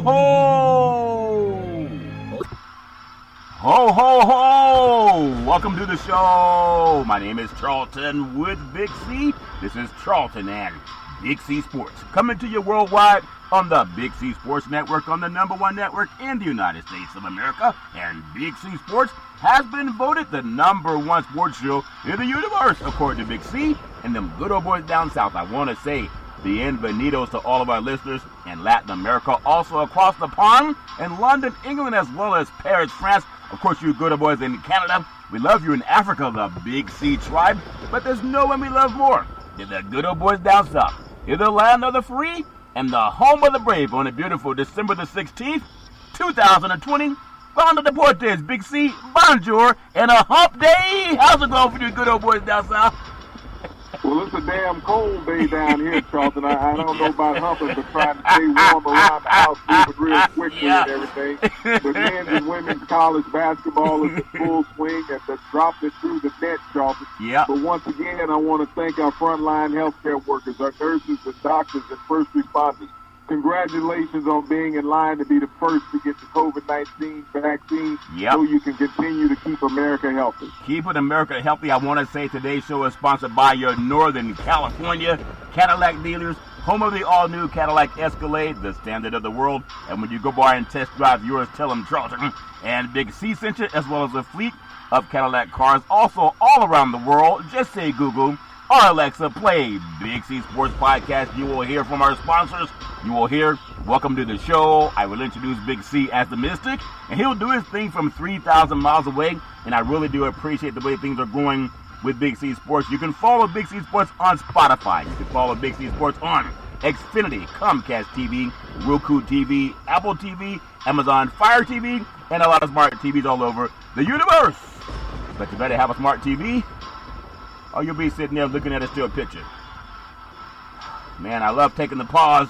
ho! Ho, ho, ho! Welcome to the show. My name is Charlton with Big C. This is Charlton and Big C Sports. Coming to you worldwide on the Big C Sports Network, on the #1 network in the United States of America. And Big C Sports has been voted the #1 sports show in the universe, according to Big C and them good old boys down south. I want to say bienvenidos to all of our listeners in Latin America, also across the pond in London, England, as well as Paris, France. Of course, you good old boys in Canada. We love you in Africa, the Big C tribe. But there's no one we love more than the good old boys down south. You're the land of the free and the home of the brave on a beautiful December the 16th, 2020. Found the Deportes, Big C, bonjour, and a hump day. How's it going for you good old boys down south? Well, it's a damn cold day down here, Charlton. I don't know about humping, but trying to stay warm around the house, moving real quickly and everything. The men's and women's college basketball is in full swing, and they dropped it through the net, Charlton. Yeah. But once again, I want to thank our frontline healthcare workers, our nurses and doctors and first responders. Congratulations on being in line to be the first to get the COVID-19 vaccine, so you can continue to keep America healthy. Keeping America healthy. I want to say today's show is sponsored by your Northern California Cadillac dealers, home of the all-new Cadillac Escalade, the standard of the world. And when you go by and test drive yours, tell them Charlton and Big C sent you, as well as a fleet of Cadillac cars also all around the world. Just say Google or Alexa, play Big C Sports Podcast. You will hear from our sponsors. You will hear welcome to the show. I will introduce Big C as the Mystic, and he'll do his thing from 3,000 miles away. And I really do appreciate the way things are going with Big C Sports. You can follow Big C Sports on Spotify. You can follow Big C Sports on Xfinity, Comcast TV, Roku TV, Apple TV, Amazon Fire TV, and a lot of smart TVs all over the universe. But you better have a smart TV, or you'll be sitting there looking at a still picture. Man, I love taking the pause.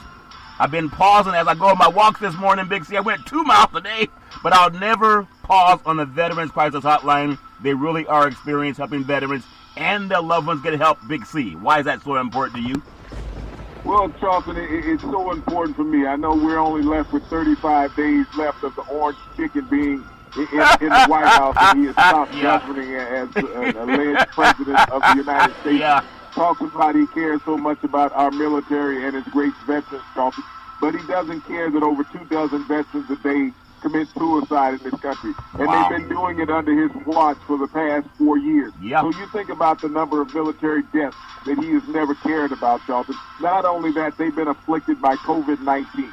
I've been pausing as I go on my walks this morning, Big C. I went 2 miles a day, but I'll never pause on the Veterans Crisis Hotline. They really are experienced helping veterans and their loved ones get help, Big C. Why is that so important to you? Well, Charlton, it's so important for me. I know we're only left with 35 days left of the orange chicken being in the White House, and he has stopped governing as an alleged president of the United States. Talks about he cares so much about our military and his great veterans, Charlton, but he doesn't care that over 24 veterans a day commit suicide in this country. And they've been doing it under his watch for the past 4 years. So you think about the number of military deaths that he has never cared about, Charlton. Not only that, they've been afflicted by COVID-19.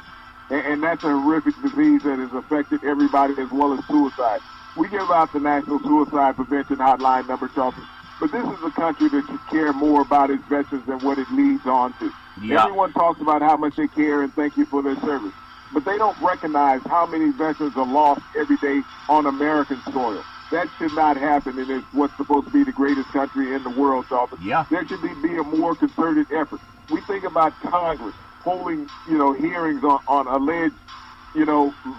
And that's a horrific disease that has affected everybody as well as suicide. We give out the National Suicide Prevention Hotline number, Charlton. But this is a country that should care more about its veterans than what it leads on to. Everyone talks about how much they care and thank you for their service. But they don't recognize how many veterans are lost every day on American soil. That should not happen in what's supposed to be the greatest country in the world, Charlton. There should be a more concerted effort. We think about Congress holding, hearings on alleged,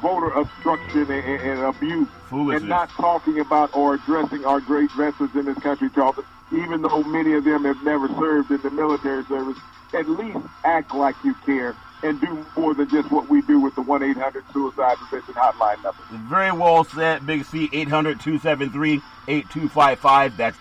voter obstruction and abuse, and not talking about or addressing our great veterans in this country, Charlton. Even though many of them have never served in the military service, at least act like you care and do more than just what we do with the 1-800-SUICIDE Prevention Hotline number. Very well said, Big C. 800-273-8255. That's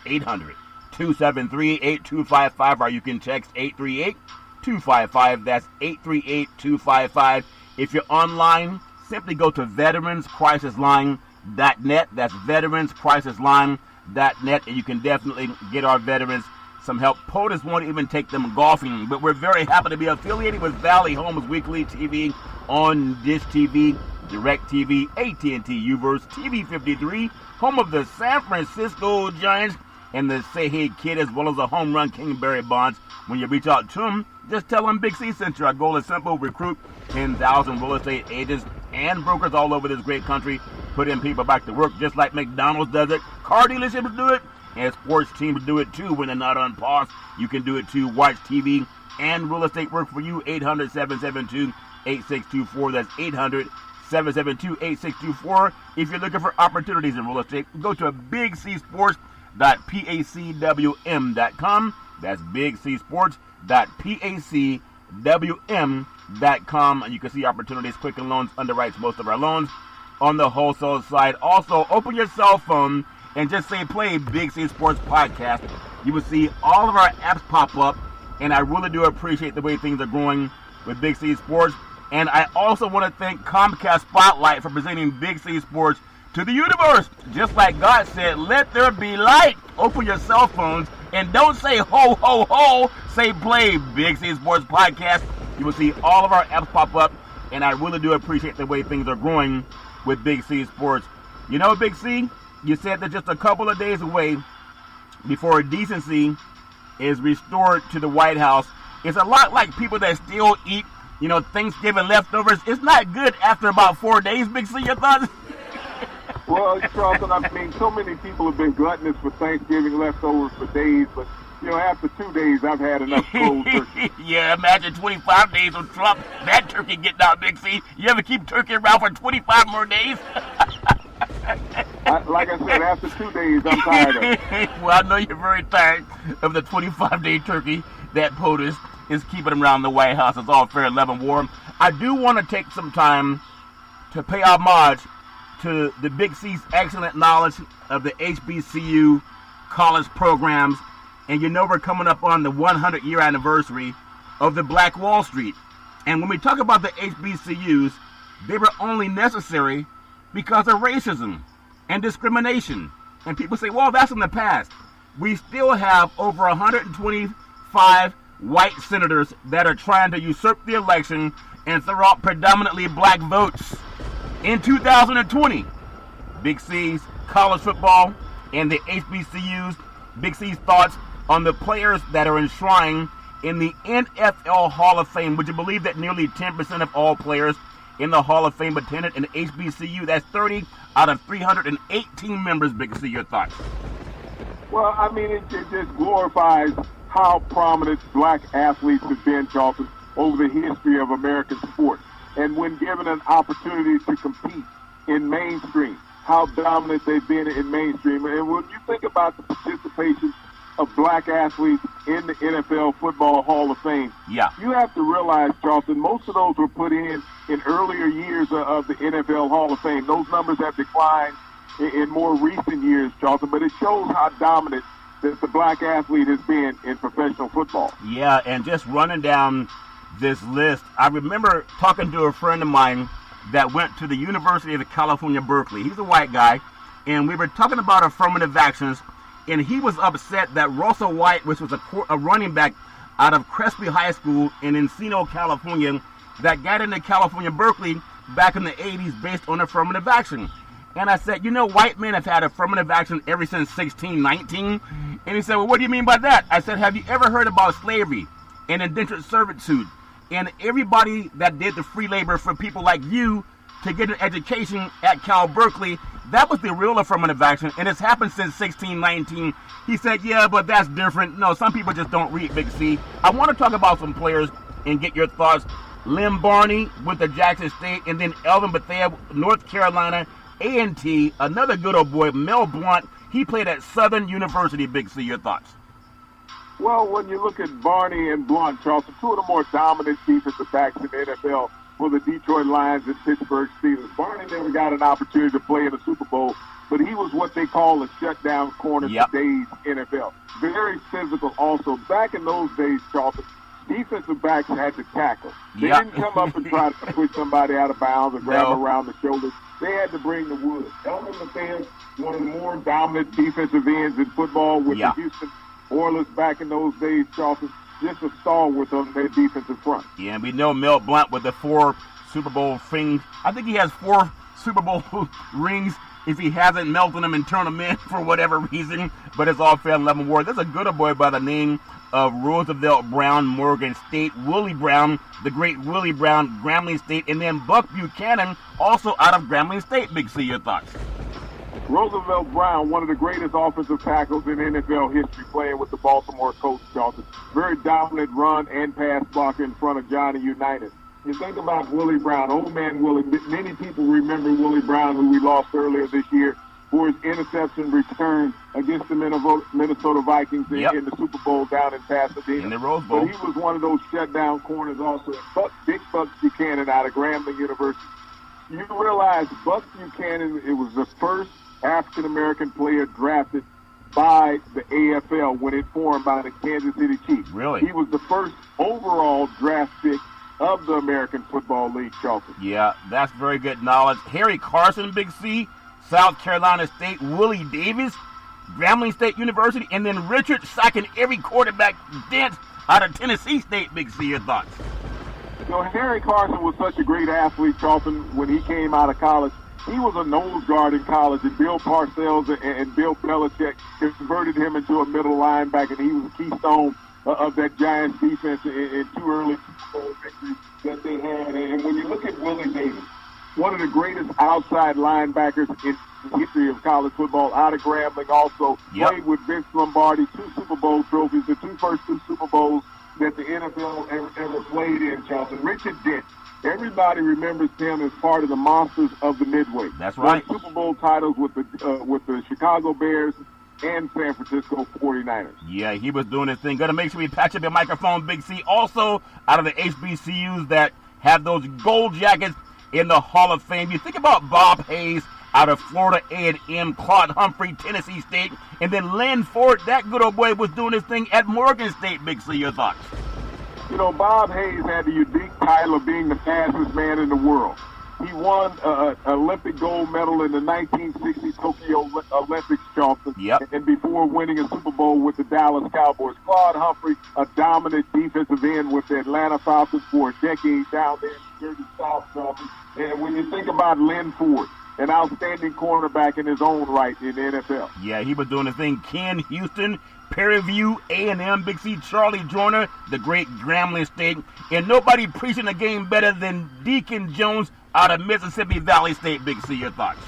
800-273-8255, or you can text 838-255. That's 838-255. If you're online, simply go to veteranscrisisline.net. That's veteranscrisisline.net, and you can definitely get our veterans some help. POTUS won't even take them golfing, but we're very happy to be affiliated with Valley Homes Weekly TV on Dish TV, Direct TV, AT&T Uverse, TV 53, home of the San Francisco Giants and the Say Hey Kid, as well as the home run King Barry Bonds. When you reach out to them, just tell them Big C sent you. Our goal is simple: recruit 10,000 real estate agents and brokers all over this great country, put in people back to work just like McDonald's does it. Car dealerships do it, and sports teams do it too when they're not on pause. You can do it too. Watch TV and real estate work for you. 800-772-8624. That's 800-772-8624. If you're looking for opportunities in real estate, go to BigCSports.pacwm.com. That's BigCSports.pacwm.com. WM.com. And you can see opportunities. Quicken Loans underwrites most of our loans on the wholesale side. Also, open your cell phone and just say play Big C Sports Podcast. You will see all of our apps pop up, and I really do appreciate the way things are going with Big C Sports. And I also want to thank Comcast Spotlight for presenting Big C Sports to the universe. Just like God said, let there be light. Open your cell phones and don't say ho, ho, ho. Say play Big C Sports Podcast. You will see all of our apps pop up, and I really do appreciate the way things are growing with Big C Sports. You know, Big C, you said that just a couple of days away before decency is restored to the White House. It's a lot like people that still eat, Thanksgiving leftovers. It's not good after about 4 days, Big C, your thoughts? Well, Charlton, I mean, so many people have been gluttonous for Thanksgiving leftovers for days, but, after 2 days, I've had enough cold turkey. Yeah, imagine 25 days of Trump, that turkey getting out, Big C. You ever keep turkey around for 25 more days? Like I said, after 2 days, I'm tired of it. Well, I know you're very tired of the 25-day turkey that POTUS is keeping around the White House. It's all fair, love, and war. I do want to take some time to pay homage to the Big C's excellent knowledge of the HBCU college programs. And we're coming up on the 100-year anniversary of the Black Wall Street. And when we talk about the HBCUs, they were only necessary because of racism and discrimination. And people say, well, that's in the past. We still have over 125 white senators that are trying to usurp the election and throw out predominantly black votes. In 2020, Big C's college football and the HBCUs, Big C's thoughts on the players that are enshrined in the NFL Hall of Fame. Would you believe that nearly 10% of all players in the Hall of Fame attended an HBCU? That's 30 out of 318 members, Big C. Your thoughts? Well, I mean, it just glorifies how prominent black athletes have been, Charlton, over the history of American sports. And when given an opportunity to compete in mainstream, how dominant they've been in mainstream. And when you think about the participation of black athletes in the NFL Football Hall of Fame, yeah, you have to realize, Charlton, most of those were put in earlier years of the NFL Hall of Fame. Those numbers have declined in more recent years, Charlton, but it shows how dominant that the black athlete has been in professional football. Yeah, and just running down this list, I remember talking to a friend of mine that went to the University of California, Berkeley. He's a white guy, and we were talking about affirmative actions, and he was upset that Russell White, which was a running back out of Crespi High School in Encino, California, that got into California, Berkeley back in the 80s based on affirmative action. And I said, white men have had affirmative action ever since 1619. And he said, well, what do you mean by that? I said, have you ever heard about slavery and indentured servitude? And everybody that did the free labor for people like you to get an education at Cal Berkeley, that was the real affirmative action, and it's happened since 1619. He said, yeah, but that's different. No, some people just don't read, Big C. I want to talk about some players and get your thoughts. Lynn Barney with the Jackson State, and then Elvin Bethea, North Carolina, A&T, another good old boy, Mel Blount. He played at Southern University, Big C. Your thoughts? Well, when you look at Barney and Blount, Charlton, two of the more dominant defensive backs in the NFL for the Detroit Lions and Pittsburgh Steelers. Barney never got an opportunity to play in the Super Bowl, but he was what they call a shutdown corner in today's NFL. Very physical also. Back in those days, Charlton, defensive backs had to tackle. They didn't come up and try to push somebody out of bounds or grab them around the shoulders. They had to bring the wood. Elvin Bethea, one of the more dominant defensive ends in football with the Houston Oilers back in those days, Charlton, just a stalwart on their defensive front. Yeah, and we know Mel Blount with the 4 Super Bowl rings. I think he has 4 Super Bowl rings if he hasn't melted them and turned them in for whatever reason, but it's all fair and love and war. There's a good old boy by the name of Roosevelt Brown, Morgan State, Willie Brown, the great Willie Brown, Grambling State, and then Buck Buchanan, also out of Grambling State. Big C, your thoughts? Roosevelt Brown, one of the greatest offensive tackles in NFL history, playing with the Baltimore Colts, Charlton. Very dominant run and pass blocker in front of Johnny Unitas. You think about Willie Brown, old man Willie. Many people remember Willie Brown, who we lost earlier this year for his interception return against the Minnesota Vikings in the Super Bowl down in Pasadena. In the Rose Bowl. But he was one of those shutdown corners also. Big Buck Buchanan out of Grambling University. You realize Buck Buchanan, it was the first African-American player drafted by the AFL when it formed by the Kansas City Chiefs. Really? He was the first overall draft pick of the American Football League, Charlton. Yeah, that's very good knowledge. Harry Carson, Big C, South Carolina State. Willie Davis, Grambling State University. And then Richard sacking every quarterback dance out of Tennessee State, Big C. Your thoughts? You know, Harry Carson was such a great athlete, Charlton, when he came out of college. He was a nose guard in college, and Bill Parcells and Bill Belichick converted him into a middle linebacker, and he was a keystone of that Giants defense in two early victories that they had. And when you look at Willie Davis, one of the greatest outside linebackers in the history of college football, out of Grambling also, played with Vince Lombardi, 2 Super Bowl trophies, the first two Super Bowls that the NFL ever played in, Charlton. Richard Dent. Everybody remembers him as part of the Monsters of the Midway. That's right. Super Bowl titles with the Chicago Bears and San Francisco 49ers. Yeah, he was doing his thing. Got to make sure we patch up your microphone, Big C. Also, out of the HBCUs that have those gold jackets in the Hall of Fame. You think about Bob Hayes out of Florida A&M, Claude Humphrey, Tennessee State, and then Lynn Ford, that good old boy was doing his thing at Morgan State, Big C. Your thoughts? You know, Bob Hayes had the unique title of being the fastest man in the world. He won an Olympic gold medal in the 1960 Tokyo Olympics, Charlton, and before winning a Super Bowl with the Dallas Cowboys. Claude Humphrey, a dominant defensive end with the Atlanta Falcons for a decade down there in Jersey South, Charlton. And when you think about Lynn Ford, an outstanding cornerback in his own right in the NFL. Yeah, he was doing his thing. Ken Houston, Prairie View, A&M, Big C, Charlie Joyner, the great Grambling State, and nobody preaching the game better than Deacon Jones out of Mississippi Valley State, Big C. Your thoughts?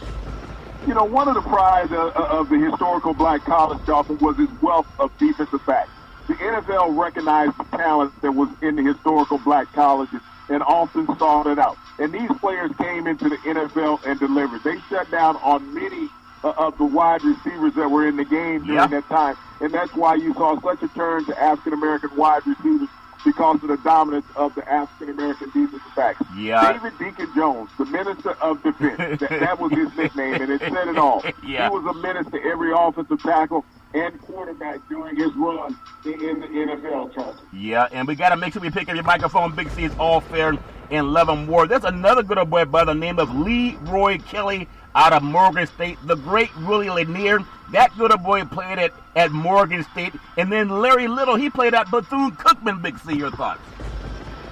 You know, one of the prides of the historical black college, Charlton, was his wealth of defensive backs. The NFL recognized the talent that was in the historical black colleges and often sought it out. And these players came into the NFL and delivered. They shut down on many of the wide receivers that were in the game during that time. And that's why you saw such a turn to African-American wide receivers, because of the dominance of the African-American defensive backs. David Deacon Jones, the Minister of Defense, that was his nickname, and it said it all. He was a menace to every offensive tackle and quarterback during his run in the NFL, Charlton. Yeah, and we got to make sure we pick up your microphone, Big C. It's all fair and love and war. There's another good old boy by the name of Leroy Kelly out of Morgan State, the great Willie Lanier. That good old boy played at Morgan State. And then Larry Little, he played at Bethune-Cookman, Big C. Your thoughts?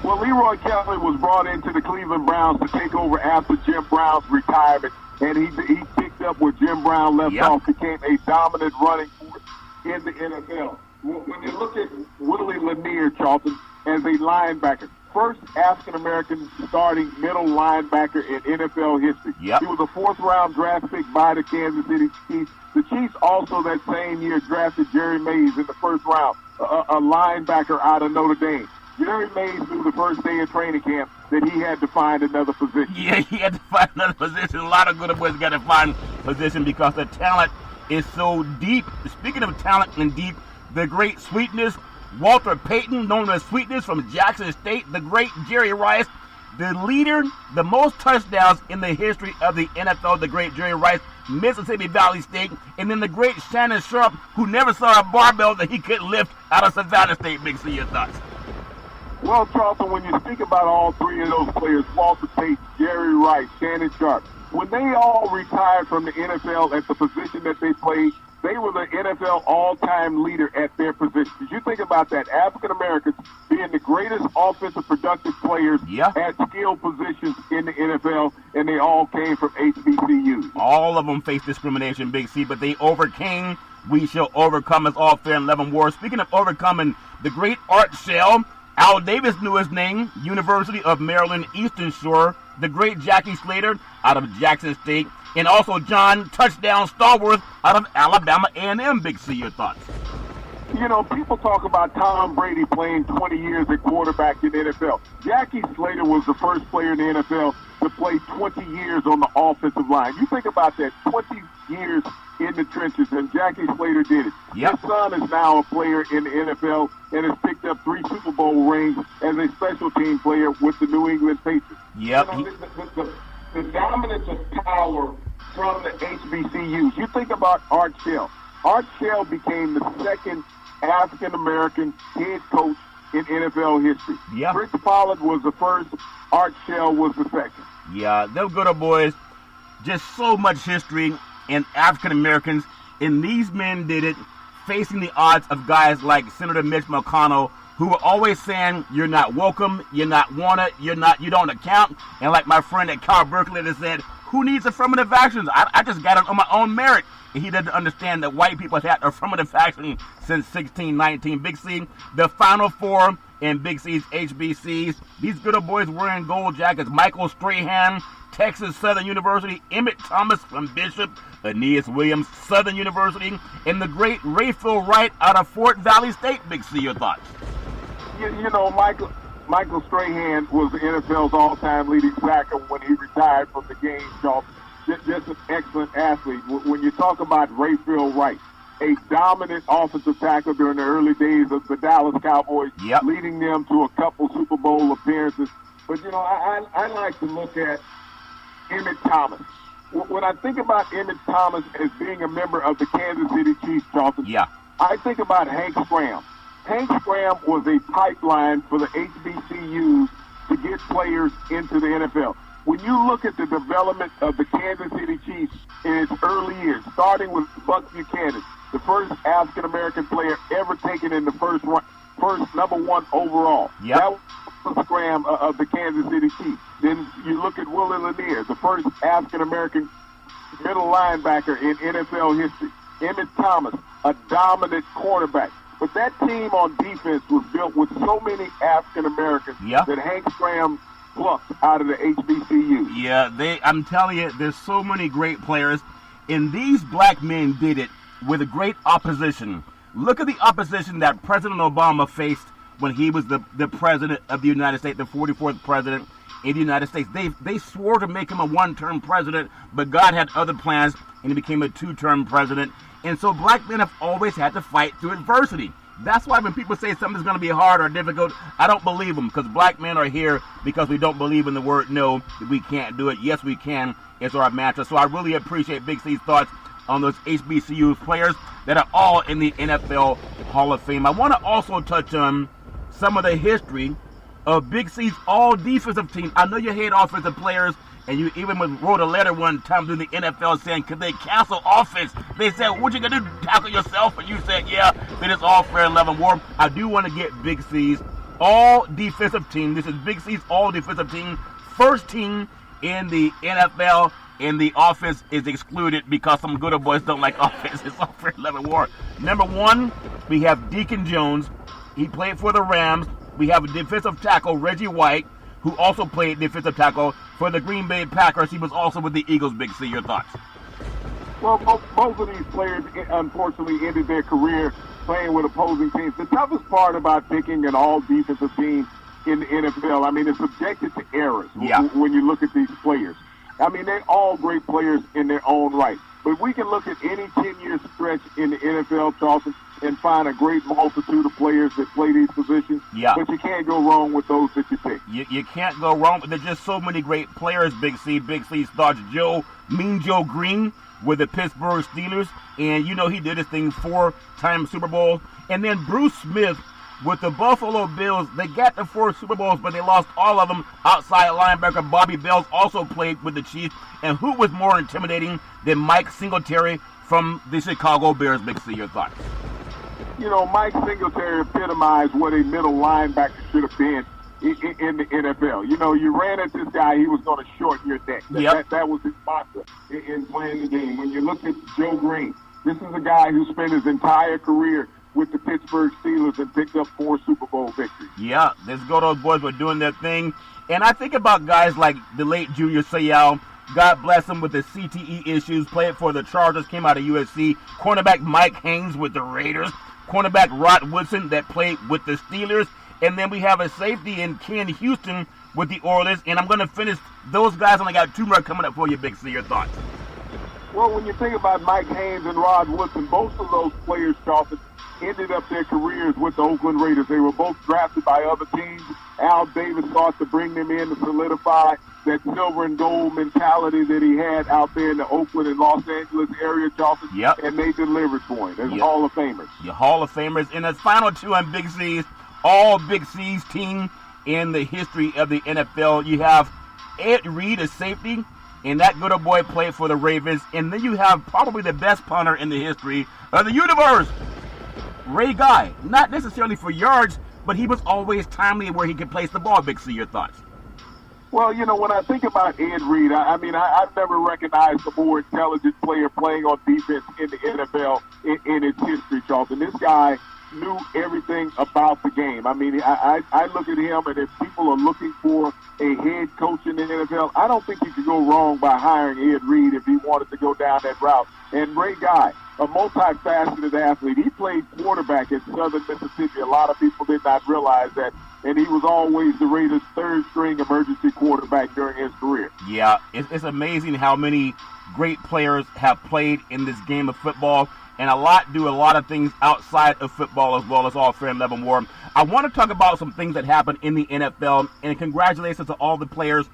Well, Leroy Kelly was brought into the Cleveland Browns to take over after Jim Brown's retirement. And he picked up where Jim Brown left off, became a dominant running force in the NFL. When you look at Willie Lanier, Charlton, as a linebacker, first African-American starting middle linebacker in NFL history. He was a 4th-round draft pick by the Kansas City Chiefs. The Chiefs also that same year drafted Jerry Mays in the 1st round, a linebacker out of Notre Dame. Jerry Mays knew the first day of training camp that he had to find another position. Yeah, he had to find another position. A lot of good boys got to find position because the talent is so deep. Speaking of talent and deep, the great Sweetness, Walter Payton, known as Sweetness from Jackson State, the great Jerry Rice, the leader, the most touchdowns in the history of the NFL, the great Jerry Rice, Mississippi Valley State, and then the great Shannon Sharp, who never saw a barbell that he couldn't lift out of Savannah State. Big C, your thoughts? Well, Charlton, when you speak about all three of those players, Walter Payton, Jerry Rice, Shannon Sharp, when they all retired from the NFL at the position that they played, they were the NFL all-time leader at their position. Did you think about that? African-Americans being the greatest offensive productive players at skill positions in the NFL, and they all came from HBCUs. All of them faced discrimination, Big C, but they overcame. We shall overcome. It's all fair and love and war. Speaking of overcoming, the great Art Shell, Al Davis knew his name, University of Maryland, Eastern Shore, the great Jackie Slater out of Jackson State, and also John Touchdown Stallworth out of Alabama A&M. Big C, your thoughts? You You know, people talk about Tom Brady playing 20 years at quarterback in the NFL. Jackie Slater was the first player in the NFL to play 20 years on the offensive line. You think about that, 20 years in the trenches, and Jackie Slater did it. Yep. His son is now a player in the NFL and has picked up 3 Super Bowl rings as a special team player with the New England Patriots. Yep. You know, the dominance of power from the HBCUs. You think about Art Shell. Art Shell became the second African-American head coach in NFL history. Yeah. Chris Pollard was the first. Art Shell was the second. Yeah, them good old boys. Just so much history in African-Americans. And these men did it facing the odds of guys like Senator Mitch McConnell, who were always saying, you're not welcome, you're not wanted, you don't account. And like my friend at Cal Berkeley that said, who needs affirmative actions? I just got it on my own merit. And he doesn't understand that white people have had affirmative action since 1619. Big C, the Final Four in Big C's HBCs. These good old boys wearing gold jackets. Michael Strahan, Texas Southern University. Emmett Thomas from Bishop. Aeneas Williams, Southern University. And the great Rayfield Wright out of Fort Valley State. Big C, your thoughts? You know, Michael Strahan was the NFL's all-time leading sacker when he retired from the game, Charles. Just an excellent athlete. When you talk about Rayfield Wright, a dominant offensive tackle during the early days of the Dallas Cowboys, yep, leading them to a couple Super Bowl appearances. But, you know, I like to look at Emmett Thomas. When I think about Emmett Thomas as being a member of the Kansas City Chiefs, Charlton, yeah, I think about Hank Scram. Hank Scram was a pipeline for the HBCUs to get players into the NFL. When you look at the development of the Kansas City Chiefs in its early years, starting with Buck Buchanan, the first African-American player ever taken in the first number 1 overall. Yep. That was the Scram of the Kansas City Chiefs. Then you look at Willie Lanier, the first African-American middle linebacker in NFL history. Emmett Thomas, a dominant quarterback. But that team on defense was built with so many African-Americans, yep, that Hank Scram plucked out of the HBCU. Yeah, I'm telling you, there's so many great players, and these black men did it with great opposition. Look at the opposition that President Obama faced when he was the president of the United States, the 44th president in the United States. They swore to make him a 1-term president, but God had other plans, and he became a 2-term president. And so black men have always had to fight through adversity. That's why when people say something's going to be hard or difficult, I don't believe them, because black men are here because we don't believe in the word no, that we can't do it. Yes, we can. It's our mantra. So I really appreciate Big C's thoughts on those HBCU players that are all in the NFL Hall of Fame. I want to also touch on some of the history of Big C's all-defensive team. I know you hate offensive players, and you even wrote a letter one time to the NFL saying, could they cancel offense? They said, what you going to do, tackle yourself? And you said, yeah, then it's all fair and level war. I do want to get Big C's all-defensive team. This is Big C's all-defensive team. First team in the NFL, and the offense is excluded because some good old boys don't like offense. It's all fair and level war. Number 1, we have Deacon Jones. He played for the Rams. We have a defensive tackle, Reggie White, who also played defensive tackle for the Green Bay Packers. He was also with the Eagles. Big C, your thoughts? Well, both of these players, unfortunately, ended their career playing with opposing teams. The toughest part about picking an all-defensive team in the NFL, I mean, it's subjected to errors when you look at these players. I mean, they're all great players in their own right. But we can look at any 10-year stretch in the NFL, Charlton, and find a great multitude of players that play these positions. Yeah. But you can't go wrong with those that you pick. You can't go wrong. But there's just so many great players, Big C. Big C starts Mean Joe Green with the Pittsburgh Steelers. And, you know, he did his thing 4-time Super Bowl. And then Bruce Smith with the Buffalo Bills. They got the 4 Super Bowls, but they lost all of them. Outside linebacker Bobby Bells also played with the Chiefs. And who was more intimidating than Mike Singletary from the Chicago Bears? Big C, your thoughts? You know, Mike Singletary epitomized what a middle linebacker should have been in the NFL. You know, you ran at this guy, he was going to shorten your neck. That was his mantra in playing the game. When you look at Joe Green, this is a guy who spent his entire career with the Pittsburgh Steelers and picked up 4 Super Bowl victories. Yeah, let's go. Those boys were doing their thing. And I think about guys like the late Junior Seau, God bless him with the CTE issues. Played for the Chargers, came out of USC. Cornerback Mike Haynes with the Raiders. Cornerback Rod Woodson that played with the Steelers. And then we have a safety in Ken Houston with the Oilers. And I'm going to finish those guys. Only got 2 more coming up for you, Big C. Your thoughts? Well, when you think about Mike Haynes and Rod Woodson, both of those players, Charlton, ended up their careers with the Oakland Raiders. They were both drafted by other teams. Al Davis sought to bring them in to solidify that silver and gold mentality that he had out there in the Oakland and Los Angeles area, Charlton. Yep. And they delivered for him. They're Hall of Famers. Your Hall of Famers. And the final 2 on Big C's, all Big C's team in the history of the NFL. You have Ed Reed, a safety, and that good old boy played for the Ravens. And then you have probably the best punter in the history of the universe, Ray Guy. Not necessarily for yards, but he was always timely where he could place the ball. Big C, your thoughts? Well, you know, when I think about Ed Reed, I've never recognized a more intelligent player playing on defense in the NFL in its history, Charlton. This guy knew everything about the game. I mean, I look at him, and if people are looking for a head coach in the NFL, I don't think you could go wrong by hiring Ed Reed if he wanted to go down that route. And Ray Guy, a multifaceted athlete. He played quarterback at Southern Mississippi. A lot of people did not realize that. And he was always the Raiders' third-string emergency quarterback during his career. Yeah, it's amazing how many great players have played in this game of football, and do a lot of things outside of football as well. As all fair and level war. I want to talk about some things that happened in the NFL, and congratulations to all the players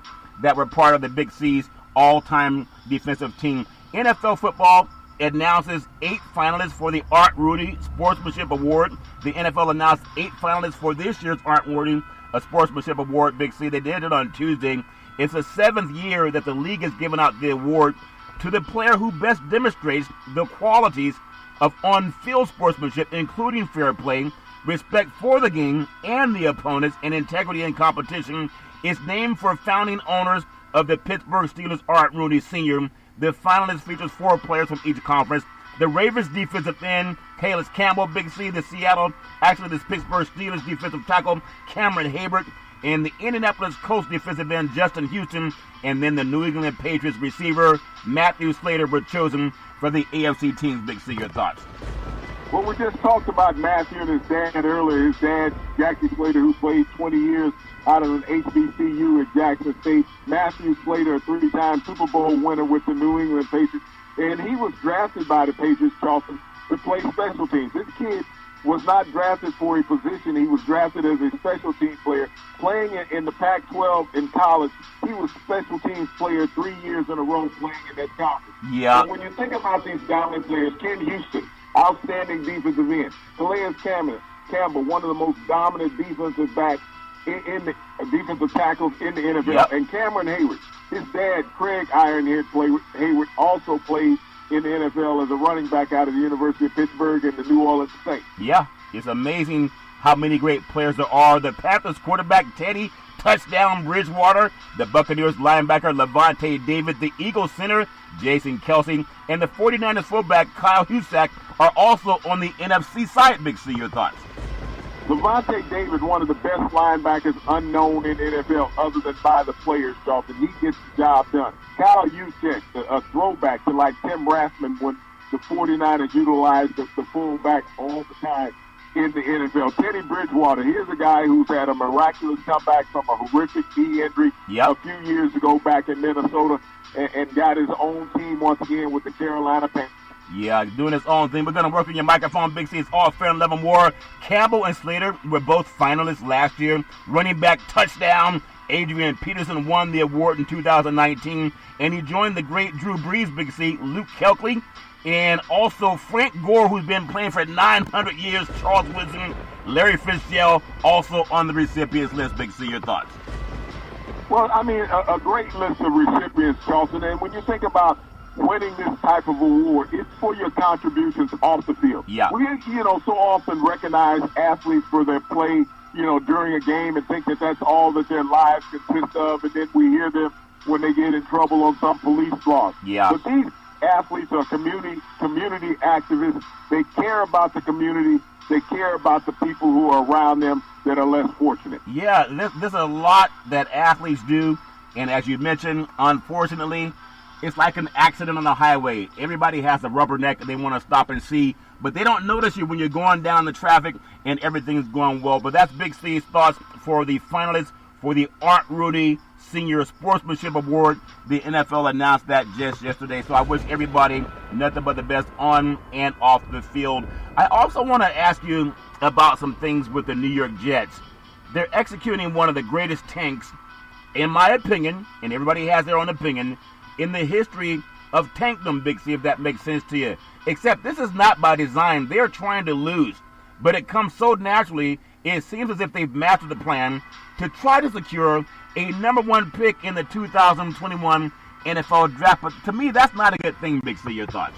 that were part of the Big C's all-time defensive team. NFL football announces 8 finalists for the Art Rooney Sportsmanship Award. The NFL announced 8 finalists for this year's Art Rooney Sportsmanship Award, Big C. They did it on Tuesday. It's the 7th year that the league has given out the award to the player who best demonstrates the qualities of on-field sportsmanship, including fair play, respect for the game and the opponents, and integrity in competition. It's named for founding owners of the Pittsburgh Steelers, Art Rooney Sr. The finalist features 4 players from each conference. The Ravens defensive end, Calais Campbell, Big C. The Pittsburgh Steelers defensive tackle, Cameron Hayward. And the Indianapolis Colts defensive end, Justin Houston. And then the New England Patriots receiver, Matthew Slater, were chosen for the AFC teams. Big C, your thoughts? Well, we just talked about Matthew and his dad earlier. His dad, Jackie Slater, who played 20 years out of an HBCU at Jackson State. Matthew Slater, a 3-time Super Bowl winner with the New England Patriots. And he was drafted by the Patriots, Charlton, to play special teams. This kid was not drafted for a position. He was drafted as a special team player. Playing in the Pac-12 in college, he was special teams player 3 years in a row playing in that conference. Yeah. And when you think about these dominant players, Ken Houston, outstanding defensive end. Calais Campbell, one of the most dominant defensive backs in the defensive tackles in the NFL. Yep. And Cameron Hayward, his dad, Craig Ironhead Hayward, also played in the NFL as a running back out of the University of Pittsburgh and the New Orleans Saints. Yeah, it's amazing how many great players there are. The Panthers quarterback, Teddy Touchdown Bridgewater, the Buccaneers linebacker, Levante David, the Eagles center, Jason Kelsey, and the 49ers fullback, Kyle Husak, are also on the NFC side. Big C, your thoughts? Levante David, one of the best linebackers unknown in the NFL other than by the players, Charlton. He gets the job done. Kyle Juszczyk, a throwback to like Tim Rathman when the 49ers utilized the fullback all the time in the NFL. Teddy Bridgewater, here's a guy who's had a miraculous comeback from a horrific knee injury a few years ago back in Minnesota and got his own team once again with the Carolina Panthers. Yeah, doing his own thing. We're going to work on your microphone, Big C. It's all fair and level war. Campbell and Slater were both finalists last year. Running back touchdown, Adrian Peterson won the award in 2019. And he joined the great Drew Brees, Big C, Luke Kuechly, and also Frank Gore, who's been playing for 900 years, Charles Woodson, Larry Fitzgerald, also on the recipients list. Big C, your thoughts? Well, I mean, a great list of recipients, Charlton. And when you think about winning this type of award, it's for your contributions off the field. Yeah. We, so often recognize athletes for their play, during a game and think that that's all that their lives consist of, and then we hear them when they get in trouble on some police blog. Yeah. But these athletes are community activists. They care about the community. They care about the people who are around them that are less fortunate. Yeah, there's a lot that athletes do, And as you mentioned, unfortunately, it's like an accident on the highway. Everybody has a rubberneck and they want to stop and see, but they don't notice you when you're going down the traffic and everything's going well. But that's Big C's thoughts for the finalists for the Art Rooney Senior Sportsmanship Award. The NFL announced that just yesterday. So I wish everybody nothing but the best on and off the field. I also want to ask you about some things with the New York Jets. They're executing one of the greatest tanks, in my opinion, and everybody has their own opinion, in the history of tankdom, Big C, if that makes sense to you. Except this is not by design. They're trying to lose. But it comes so naturally, it seems as if they've mastered the plan to try to secure a number one pick in the 2021 NFL Draft. But to me, that's not a good thing, Big C. Your thoughts?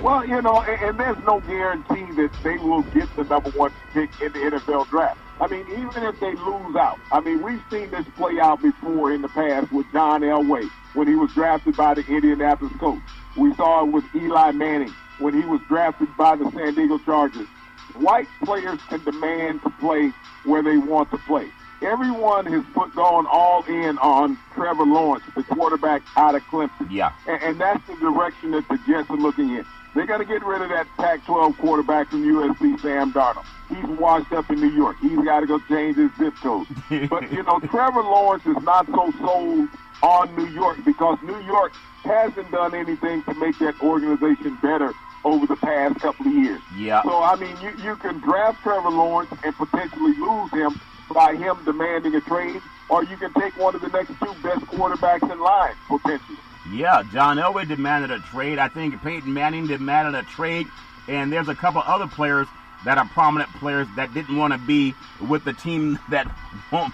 Well, you know, and there's no guarantee that they will get the number one pick in the NFL Draft. I mean, even if they lose out, I mean, we've seen this play out before in the past with John Elway when he was drafted by the Indianapolis Colts. We saw it with Eli Manning when he was drafted by the San Diego Chargers. White players can demand to play where they want to play. Everyone has gone all in on Trevor Lawrence, the quarterback out of Clemson. Yeah. And that's the direction that the Jets are looking in. They got to get rid of that Pac-12 quarterback from USC, Sam Darnold. He's washed up in New York. He's got to go change his zip code. But, you know, Trevor Lawrence is not so sold on New York because New York hasn't done anything to make that organization better over the past couple of years. Yeah. So, I mean, you can draft Trevor Lawrence and potentially lose him by him demanding a trade, or you can take one of the next two best quarterbacks in line, potentially. Yeah, John Elway demanded a trade. I think Peyton Manning demanded a trade. And there's a couple other players that are prominent players that didn't want to be with the team that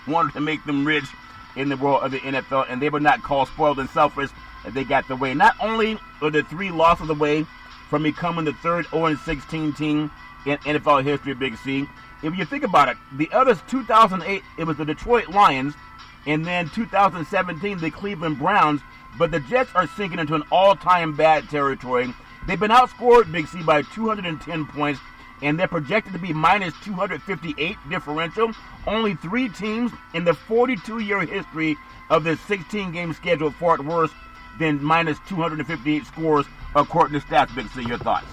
wanted to make them rich in the world of the NFL. And they were not called spoiled and selfish. They got the way. Not only are the 3 losses away from becoming the third 0-16 team in NFL history, Big C. If you think about it, the others, 2008, it was the Detroit Lions. And then 2017, the Cleveland Browns. But the Jets are sinking into an all-time bad territory. They've been outscored, Big C, by 210 points, and they're projected to be minus 258 differential. Only 3 teams in the 42-year history of the 16-game schedule for it worse than minus 258 scores, according to stats. Big C, your thoughts?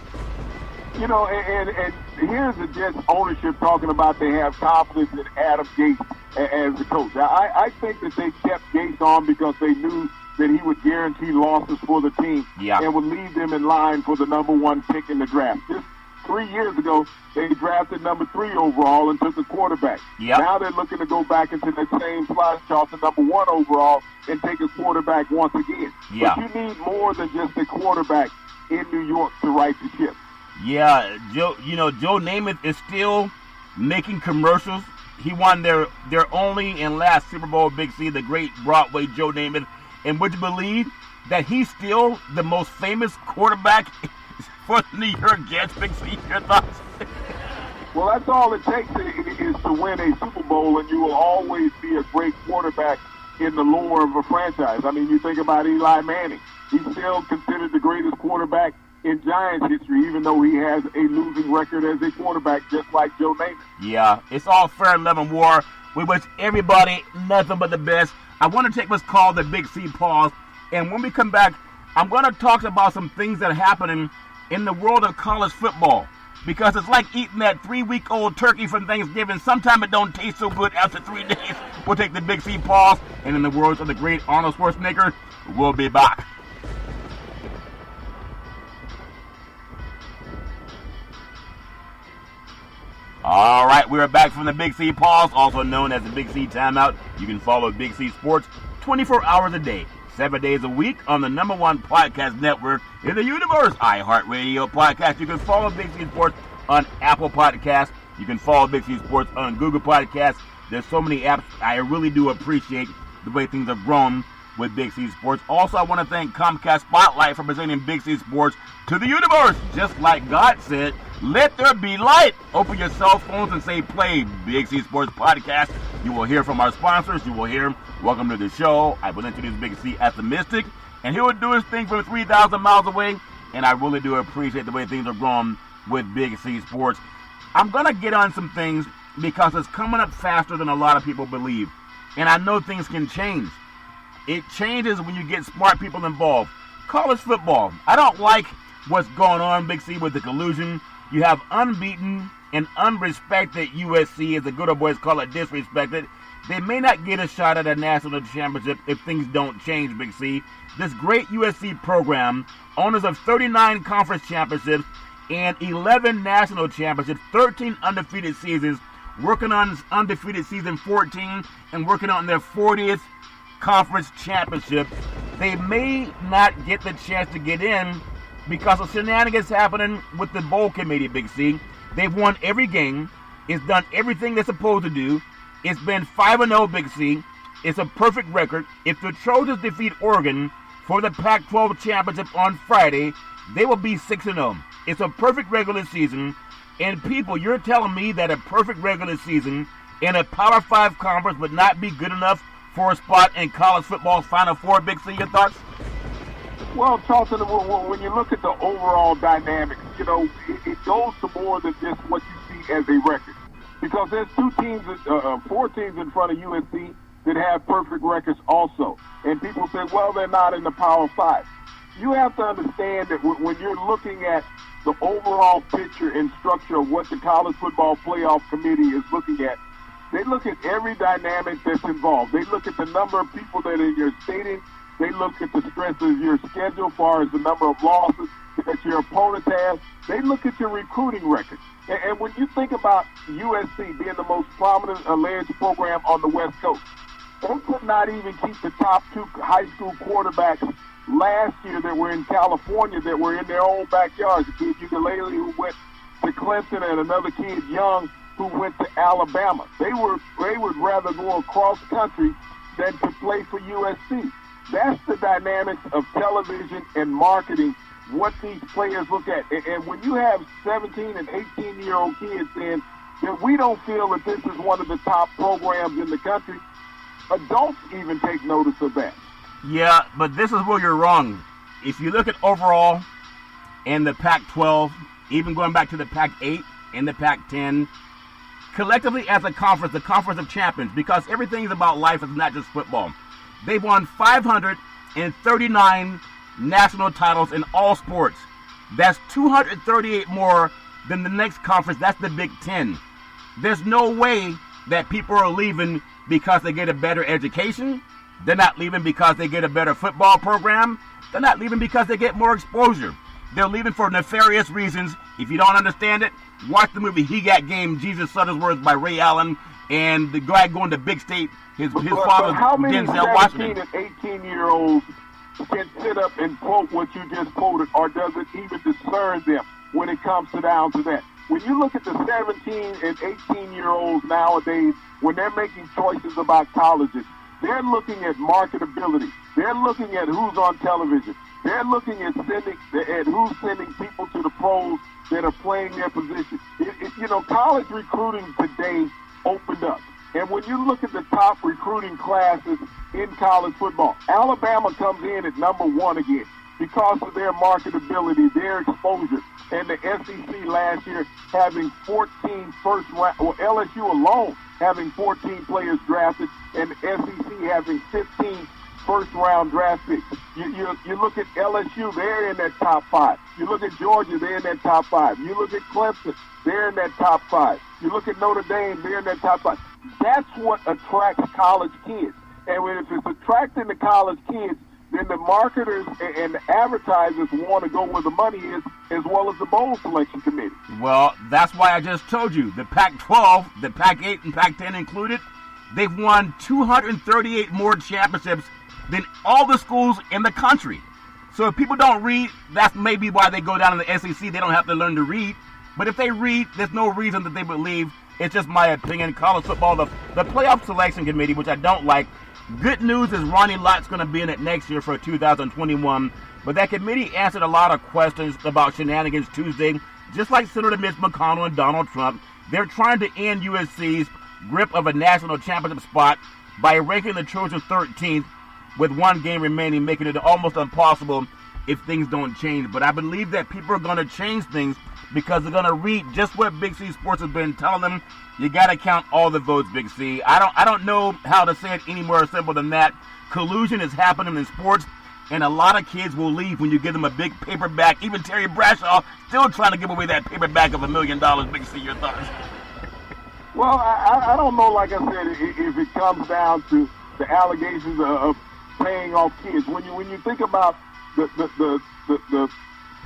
You know, and here's the Jets ownership talking about they have confidence in Adam Gase as the coach. I think that they kept Gase on because they knew that he would guarantee losses for the team and would leave them in line for the number one pick in the draft. Just 3 years ago, they drafted number 3 overall and took a quarterback. Yep. Now they're looking to go back into that same slot, toss the number 1 overall and take a quarterback once again. Yeah. But you need more than just a quarterback in New York to right the ship. Yeah, Joe Namath is still making commercials. He won their only and last Super Bowl, Big C, the great Broadway Joe Namath. And would you believe that he's still the most famous quarterback for the New York Jets? Big C, your thoughts? Well, that's all it takes is to win a Super Bowl, and you will always be a great quarterback in the lore of a franchise. I mean, you think about Eli Manning. He's still considered the greatest quarterback in Giants history, even though he has a losing record as a quarterback, just like Joe Namath. Yeah, it's all fair love and war. We wish everybody nothing but the best. I want to take what's called the Big C pause, and when we come back, I'm going to talk about some things that are happening in the world of college football, because it's like eating that 3-week-old turkey from Thanksgiving. Sometimes it don't taste so good after 3 days. We'll take the Big C pause, and in the words of the great Arnold Schwarzenegger, we'll be back. All right, we're back from the Big C pause, also known as the Big C timeout. You can follow Big C Sports 24 hours a day, 7 days a week on the number 1 podcast network in the universe, iHeartRadio Podcast. You can follow Big C Sports on Apple Podcasts. You can follow Big C Sports on Google Podcasts. There's so many apps. I really do appreciate the way things have grown with Big C Sports. Also, I want to thank Comcast Spotlight for presenting Big C Sports to the universe. Just like God said, let there be light. Open your cell phones and say play Big C Sports Podcast. You will hear from our sponsors. You will hear welcome to the show. I will introduce Big C as the Mystic, and he will do his thing from 3,000 miles away. And I really do appreciate the way things are going with Big C Sports. I'm going to get on some things because it's coming up faster than a lot of people believe. And I know things can change. It changes when you get smart people involved. College football. I don't like what's going on, Big C, with the collusion. You have unbeaten and unrespected USC, as the good old boys call it, disrespected. They may not get a shot at a national championship if things don't change, Big C. This great USC program, owners of 39 conference championships and 11 national championships, 13 undefeated seasons, working on undefeated season 14 and working on their 40th conference championship. They may not get the chance to get in because of shenanigans happening with the bowl committee, Big C. They've won every game. It's done everything they're supposed to do. It's been 5-0, Big C. It's a perfect record. If the Trojans defeat Oregon for the Pac-12 championship on Friday, they will be 6-0. It's a perfect regular season. And people, you're telling me that a perfect regular season in a Power 5 conference would not be good enough for a spot in college football's Final Four, Big C? Your thoughts? Well, Charlton, when you look at the overall dynamics, it goes to more than just what you see as a record. Because there's 4 teams in front of USC that have perfect records also. And people say, well, they're not in the Power 5. You have to understand that when you're looking at the overall picture and structure of what the College Football Playoff Committee is looking at, they look at every dynamic that's involved. They look at the number of people that are in your stadium. They look at the strength of your schedule as far as the number of losses that your opponent has. They look at your recruiting record. And when you think about USC being the most prominent alleged program on the West Coast, they could not even keep the top 2 high school quarterbacks last year that were in California that were in their own backyards. The kid Ukulele who went to Clemson and another kid Young who went to Alabama. They would rather go across country than to play for USC. That's the dynamics of television and marketing, what these players look at. And when you have 17 and 18-year-old kids saying that we don't feel that this is one of the top programs in the country, adults even take notice of that. Yeah, but this is where you're wrong. If you look at overall in the Pac-12, even going back to the Pac-8 and the Pac-10, collectively as a conference, the Conference of Champions, because everything is about life, it's not just football. They've won 539 national titles in all sports. That's 238 more than the next conference. That's the Big Ten. There's no way that people are leaving because they get a better education. They're not leaving because they get a better football program. They're not leaving because they get more exposure. They're leaving for nefarious reasons. If you don't understand it, watch the movie He Got Game, Jesus Shuttlesworth by Ray Allen, and the guy going to Big State, his father, how many Denzel Washington. 17 and 18-year-olds can sit up and quote what you just quoted, or does it even discern them when it comes down to that? When you look at the 17 and 18-year-olds nowadays, when they're making choices about colleges, they're looking at marketability. They're looking at who's on television. They're looking at who's sending people to the pros that are playing their position. College recruiting today opened up. And when you look at the top recruiting classes in college football, Alabama comes in at number 1 again because of their marketability, their exposure. And the SEC last year having 14 first round, or LSU alone having 14 players drafted, and the SEC having 15 first-round draft picks. You look at LSU, they're in that top 5. You look at Georgia, they're in that top 5. You look at Clemson, they're in that top 5. You look at Notre Dame, they're in that top 5. That's what attracts college kids. And if it's attracting the college kids, then the marketers and the advertisers want to go where the money is, as well as the bowl selection committee. Well, that's why I just told you, the Pac-12, the Pac-8 and Pac-10 included, they've won 238 more championships than all the schools in the country. So if people don't read, that's maybe why they go down in the SEC. They don't have to learn to read. But if they read, there's no reason that they would leave. It's just my opinion. College football, the playoff selection committee, which I don't like. Good news is Ronnie Lott's going to be in it next year for 2021. But that committee answered a lot of questions about shenanigans Tuesday, just like Senator Mitch McConnell and Donald Trump. They're trying to end USC's grip of a national championship spot by ranking the Trojans 13th with 1 game remaining, making it almost impossible if things don't change. But I believe that people are going to change things because they're going to read just what Big C Sports has been telling them. You got to count all the votes, Big C. I don't know how to say it any more simple than that. Collusion is happening in sports, and a lot of kids will leave when you give them a big paperback. Even Terry Bradshaw still trying to give away that paperback of $1 million. Big C, your thoughts? Well, I don't know, like I said, if it comes down to the allegations of paying off kids. When you think about the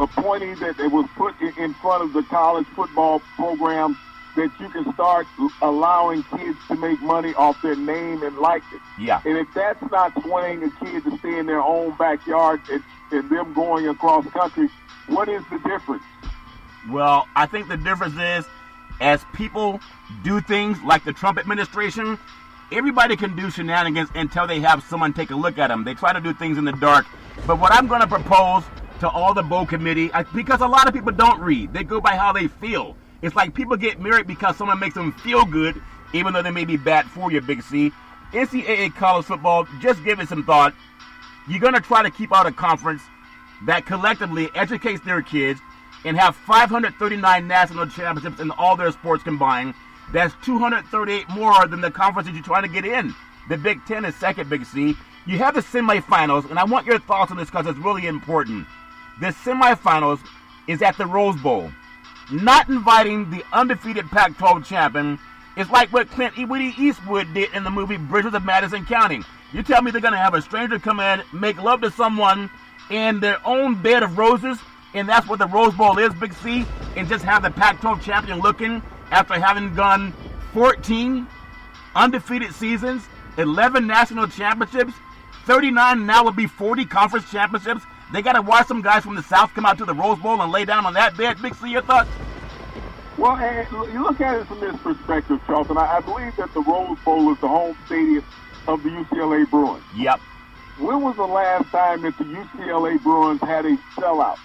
appointee that was put in front of the college football program, that you can start allowing kids to make money off their name and likeness. Yeah. And if that's not swaying a kid to stay in their own backyard and them going across country, what is the difference? Well, I think the difference is, as people do things like the Trump administration, everybody can do shenanigans until they have someone take a look at them. They try to do things in the dark. But what I'm going to propose to all the Bowl committee, because a lot of people don't read. They go by how they feel. It's like people get married because someone makes them feel good, even though they may be bad for you, Big C. NCAA college football, just give it some thought. You're going to try to keep out a conference that collectively educates their kids and have 539 national championships in all their sports combined. That's 238 more than the conferences you're trying to get in. The Big Ten is second, Big C. You have the semifinals, and I want your thoughts on this because it's really important. The semifinals is at the Rose Bowl. Not inviting the undefeated Pac-12 champion is like what Clint Eastwood did in the movie Bridges of Madison County. You tell me they're going to have a stranger come in, make love to someone in their own bed of roses, and that's what the Rose Bowl is, Big C, and just have the Pac-12 champion looking after having gone 14 undefeated seasons, 11 national championships, 39 now will be 40 conference championships. They got to watch some guys from the South come out to the Rose Bowl and lay down on that bed. Big C, your thoughts? Well, you look at it from this perspective, Charlton. I believe that the Rose Bowl is the home stadium of the UCLA Bruins. Yep. When was the last time that the UCLA Bruins had a sellout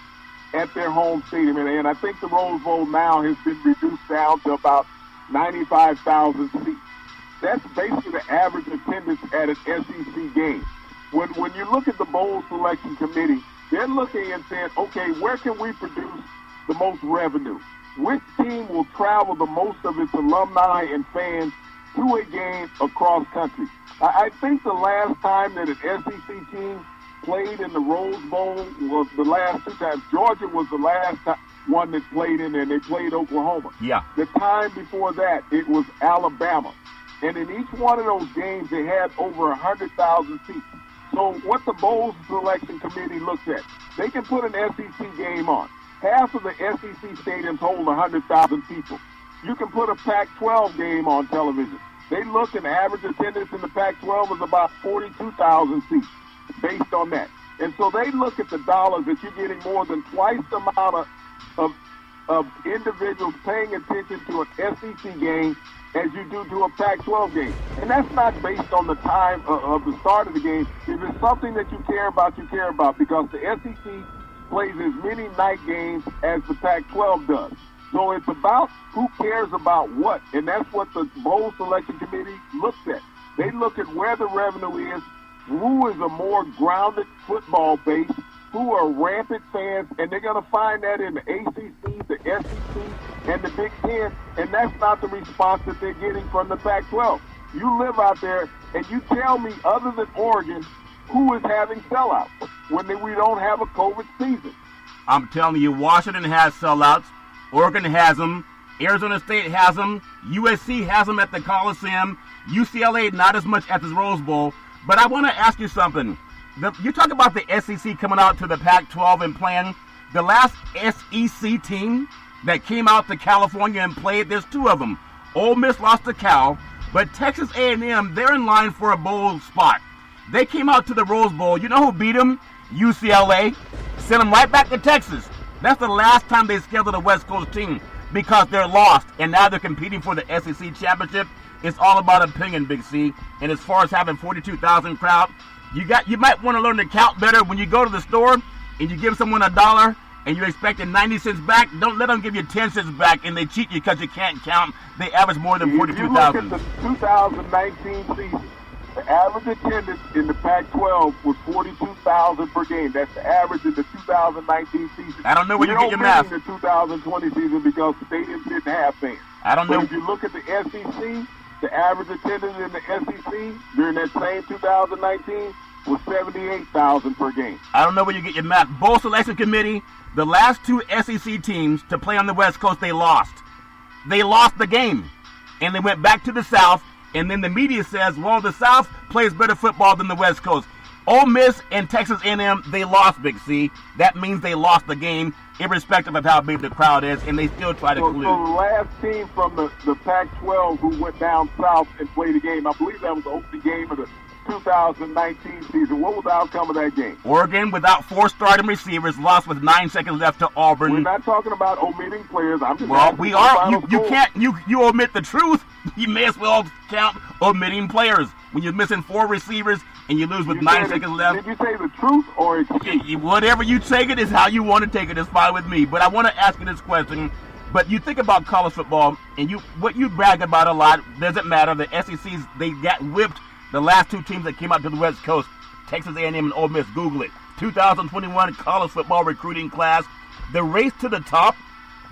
at their home stadium? And I think the Rose Bowl now has been reduced down to about 95,000 seats. That's basically the average attendance at an SEC game. When you look at the bowl selection committee, they're looking and saying, okay, where can we produce the most revenue? Which team will travel the most of its alumni and fans to a game across country? I think the last time that an SEC team played in the Rose Bowl was the last two times. Georgia was the last one that played in there, and they played Oklahoma. Yeah. The time before that, it was Alabama. And in each one of those games, they had over 100,000 seats. So what the bowl selection committee looks at, they can put an SEC game on. Half of the SEC stadiums hold 100,000 people. You can put a Pac-12 game on television. They look, and the average attendance in the Pac-12 is about 42,000 seats based on that. And so they look at the dollars that you're getting more than twice the amount of individuals paying attention to an SEC game as you do to a Pac-12 game. And that's not based on the time of the start of the game. If it's something that you care about, you care about, because the SEC plays as many night games as the Pac-12 does. So it's about who cares about what, and that's what the bowl selection committee looks at. They look at where the revenue is, who is a more grounded football base, who are rampant fans, and they're going to find that in the ACC, the SEC, and the Big Ten, and that's not the response that they're getting from the Pac-12. You live out there, and you tell me, other than Oregon, who is having sellouts when we don't have a COVID season? I'm telling you, Washington has sellouts. Oregon has them. Arizona State has them. USC has them at the Coliseum. UCLA not as much at the Rose Bowl. But I want to ask you something. You talk about the SEC coming out to the Pac-12 and playing. The last SEC team that came out to California and played, there's two of them. Ole Miss lost to Cal, but Texas A&M, they're in line for a bowl spot. They came out to the Rose Bowl. You know who beat them? UCLA. Sent them right back to Texas. That's the last time they scheduled a West Coast team because they're lost, and now they're competing for the SEC championship. It's all about opinion, Big C. And as far as having 42,000 crowd, you might want to learn to count better when you go to the store and you give someone $1 and you're expecting 90 cents back. Don't let them give you 10 cents back and they cheat you because you can't count. They average more than 42,000. If you look at the 2019 season, The average attendance in the Pac-12 was 42,000 per game. That's the average in the 2019 season. I don't know where you get your math. The 2020 season because stadiums didn't have fans. I don't know. But if you look at the SEC, the average attendance in the SEC during that same 2019 was 78,000 per game. I don't know where you get your math. Bowl Selection Committee, the last two SEC teams to play on the West Coast, they lost. They lost the game. And they went back to the South. And then the media says, well, the South plays better football than the West Coast. Ole Miss and Texas A&M, they lost, Big C. That means they lost the game, irrespective of how big the crowd is, and they still try to collude. So the last team from the Pac-12 who went down south and played a game, I believe that was the opening game of the 2019 season. What was the outcome of that game? Oregon, without 4 starting receivers, lost with 9 seconds left to Auburn. We're not talking about omitting players. I'm just well, we are. You can't. You omit the truth. You may as well count omitting players when you're missing 4 receivers and you lose with 9 seconds left. Did you say the truth or whatever you take it is how you want to take it. It's fine with me. But I want to ask you this question. But you think about college football, and what you brag about a lot doesn't matter. The SECs, they got whipped. The last 2 teams that came out to the West Coast, Texas A&M and Ole Miss, Google it. 2021 college football recruiting class. The race to the top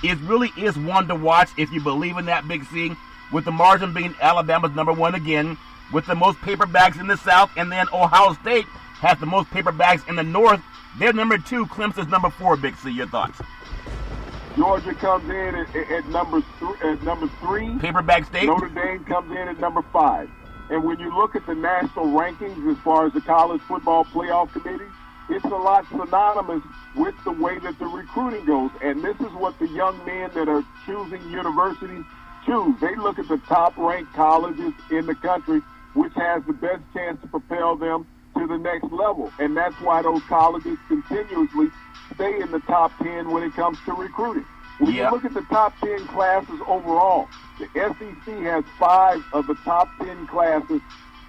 really is one to watch if you believe in that, Big C, with the margin being Alabama's number 1 again, with the most paper bags in the South, and then Ohio State has the most paper bags in the North. They're number 2, Clemson's number 4, Big C. Your thoughts? Georgia comes in at number 3. Paper bag state. Notre Dame comes in at number 5. And when you look at the national rankings as far as the college football playoff committee, it's a lot synonymous with the way that the recruiting goes. And this is what the young men that are choosing universities choose. They look at the top-ranked colleges in the country, which has the best chance to propel them to the next level. And that's why those colleges continuously stay in the top 10 when it comes to recruiting. When you look at the top 10 classes overall, the SEC has 5 of the top 10 classes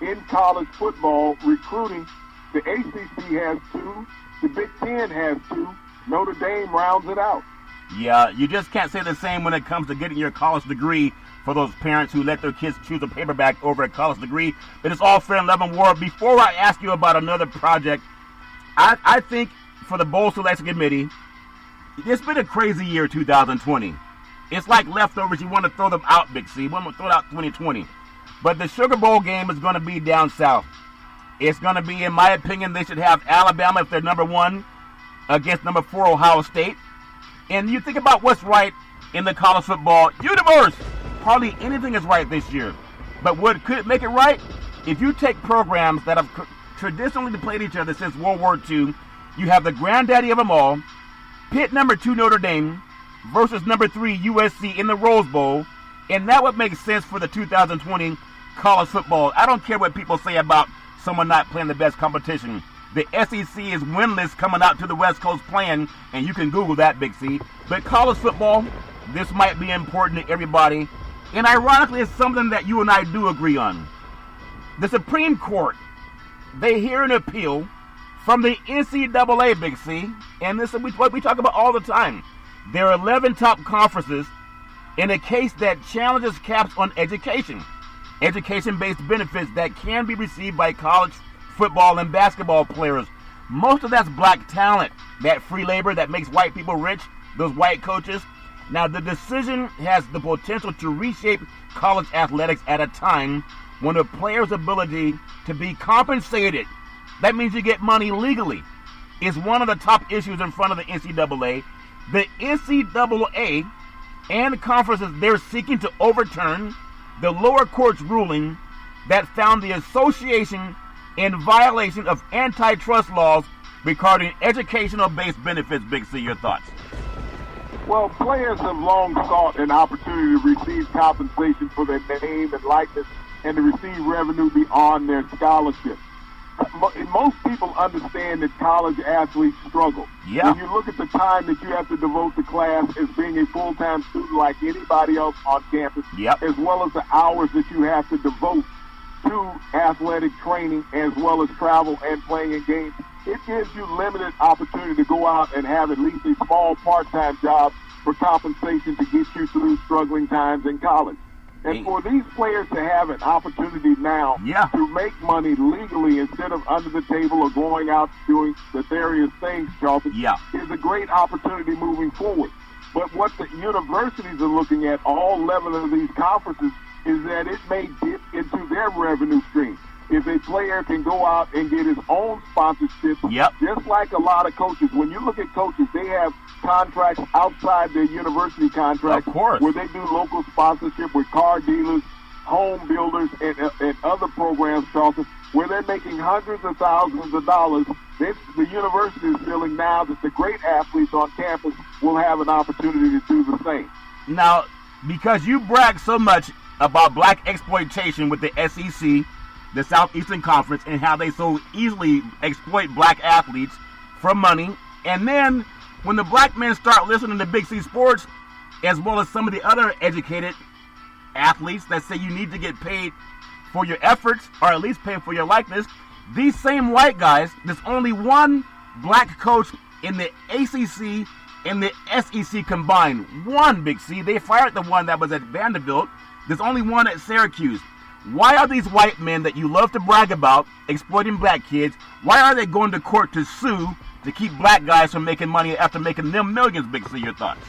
in college football recruiting. The ACC has 2. The Big Ten has 2. Notre Dame rounds it out. Yeah, you just can't say the same when it comes to getting your college degree for those parents who let their kids choose a paperback over a college degree. But it's all fair and love and war. Before I ask you about another project, I think for the Bowl Selection Committee, it's been a crazy year, 2020. It's like leftovers. You want to throw them out, Big C. You want to throw out 2020. But the Sugar Bowl game is going to be down south. It's going to be, in my opinion, they should have Alabama if they're number 1 against number 4 Ohio State. And you think about what's right in the college football universe. Hardly anything is right this year. But what could make it right? If you take programs that have traditionally played each other since World War II, you have the granddaddy of them all, Pitt number 2 Notre Dame versus number 3 USC in the Rose Bowl, and that would make sense for the 2020 college football. I don't care what people say about someone not playing the best competition. The SEC is winless coming out to the West Coast playing, and you can Google that, Big C. But college football, this might be important to everybody, and ironically, it's something that you and I do agree on. The Supreme Court, they hear an appeal from the NCAA, Big C, and this is what we talk about all the time. There are 11 top conferences in a case that challenges caps on education-based benefits that can be received by college football and basketball players. Most of that's black talent, that free labor that makes white people rich, those white coaches. Now, the decision has the potential to reshape college athletics at a time when a player's ability to be compensated, that means you get money legally, is one of the top issues in front of the NCAA. The NCAA and conferences, they're seeking to overturn the lower court's ruling that found the association in violation of antitrust laws regarding educational-based benefits. Big C, your thoughts? Well, players have long sought an opportunity to receive compensation for their name and likeness and to receive revenue beyond their scholarship. Most people understand that college athletes struggle. Yeah. When you look at the time that you have to devote to class as being a full-time student like anybody else on campus, as well as the hours that you have to devote to athletic training as well as travel and playing in games, it gives you limited opportunity to go out and have at least a small part-time job for compensation to get you through struggling times in college. And for these players to have an opportunity now to make money legally instead of under the table or going out doing the various things, Charlton, is a great opportunity moving forward. But what the universities are looking at, all 11 of these conferences, is that it may dip into their revenue stream. If a player can go out and get his own sponsorship, just like a lot of coaches. When you look at coaches, they have contracts outside their university contracts where they do local sponsorship with car dealers, home builders, and other programs, Charlton, where they're making hundreds of thousands of dollars. The university is feeling now that the great athletes on campus will have an opportunity to do the same. Now, because you brag so much about black exploitation with the SEC, the Southeastern Conference, and how they so easily exploit black athletes for money, and then when the black men start listening to Big C Sports, as well as some of the other educated athletes that say you need to get paid for your efforts, or at least pay for your likeness, these same white guys, there's only one black coach in the ACC and the SEC combined. One, Big C. They fired the one that was at Vanderbilt. There's only one at Syracuse. Why are these white men that you love to brag about exploiting black kids, why are they going to court to sue to keep black guys from making money after making them millions, Big C? Your thoughts?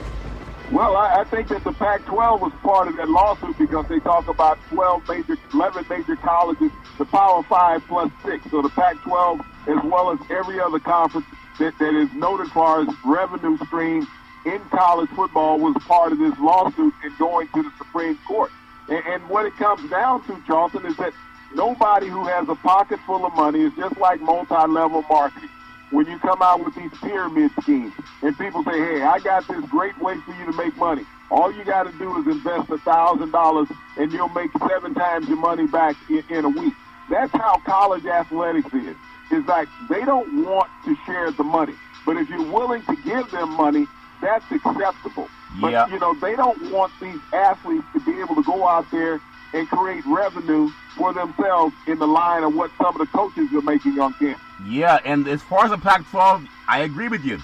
Well, I think that the Pac-12 was part of that lawsuit because they talk about 11 major colleges, the Power 5 plus 6. So the Pac-12, as well as every other conference that is noted for its revenue stream in college football, was part of this lawsuit and going to the Supreme Court. And what it comes down to, Charlton, is that nobody who has a pocket full of money is just like multi-level marketing. When you come out with these pyramid schemes and people say, hey, I got this great way for you to make money. All you got to do is invest $1,000 and you'll make 7 times your money back in a week. That's how college athletics is. It's like they don't want to share the money. But if you're willing to give them money, that's acceptable. But, you know, they don't want these athletes to be able to go out there and create revenue for themselves in the line of what some of the coaches are making on campus. Yeah, and as far as the Pac-12, I agree with you.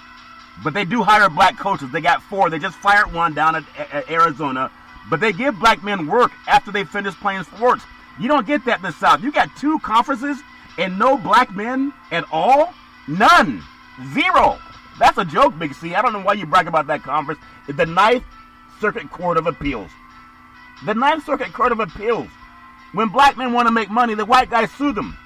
But they do hire black coaches. They got 4. They just fired one down at Arizona. But they give black men work after they finish playing sports. You don't get that in the South. You got 2 conferences and no black men at all? None. 0. That's a joke, Big C. I don't know why you brag about that conference. It's the 9th Circuit Court of Appeals. The 9th Circuit Court of Appeals. When black men want to make money, the white guys sue them.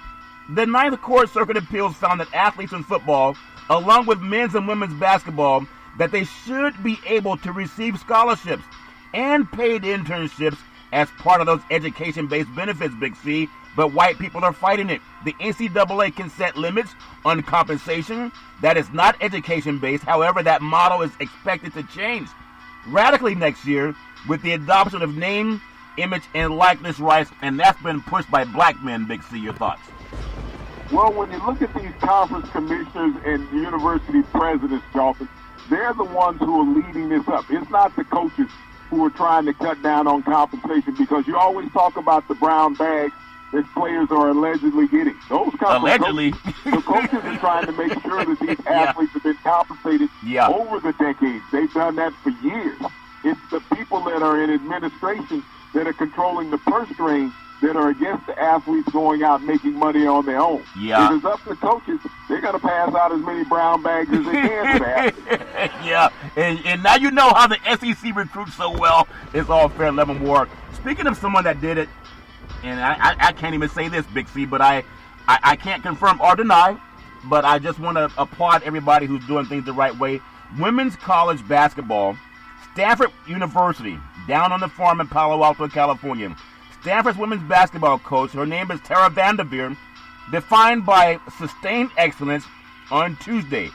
The 9th Court Circuit Appeals found that athletes in football, along with men's and women's basketball, that they should be able to receive scholarships and paid internships as part of those education-based benefits, Big C, but white people are fighting it. The NCAA can set limits on compensation that is not education-based. However, that model is expected to change radically next year with the adoption of name, image, and likeness rights, and that's been pushed by black men, Big C. Your thoughts? Well, when you look at these conference commissioners and university presidents, Charlton, they're the ones who are leading this up. It's not the coaches who are trying to cut down on compensation, because you always talk about the brown bags that players are allegedly getting. Those allegedly. The coaches are trying to make sure that these athletes have been compensated over the decades. They've done that for years. It's the people that are in administration that are controlling the purse strings that are against the athletes going out making money on their own. Yeah. If it's up to the coaches, they're going to pass out as many brown bags as they can to the athletes. Yeah, and now you know how the SEC recruits so well. It's all fair and level war. Speaking of someone that did it, and I can't even say this, Big C, but I can't confirm or deny, but I just want to applaud everybody who's doing things the right way. Women's college basketball, Stanford University, down on the farm in Palo Alto, California. Stanford's women's basketball coach, her name is Tara Vanderveer, defined by sustained excellence on Tuesday.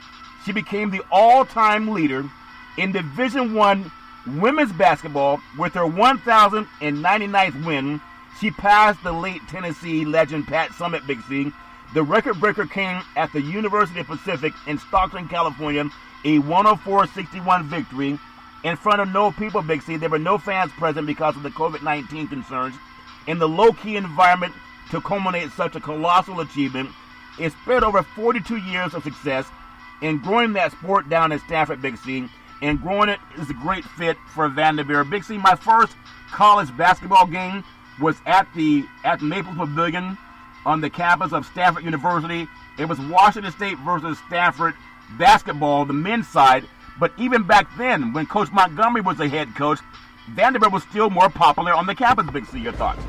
She became the all-time leader in Division I women's basketball with her 1,099th win. She passed the late Tennessee legend Pat Summitt, Big C. The record breaker came at the University of Pacific in Stockton, California, a 104-61 victory in front of no people, Big C. There were no fans present because of the COVID-19 concerns. In the low-key environment to culminate such a colossal achievement, it spread over 42 years of success in growing that sport down at Stanford, Big C. and growing it is a great fit for Vanderveer. Big C, my first college basketball game was at Maples Pavilion on the campus of Stanford University. It was Washington State versus Stanford basketball, the men's side. But even back then, when Coach Montgomery was the head coach, Vanderbilt was still more popular on the campus. Big C, your thoughts?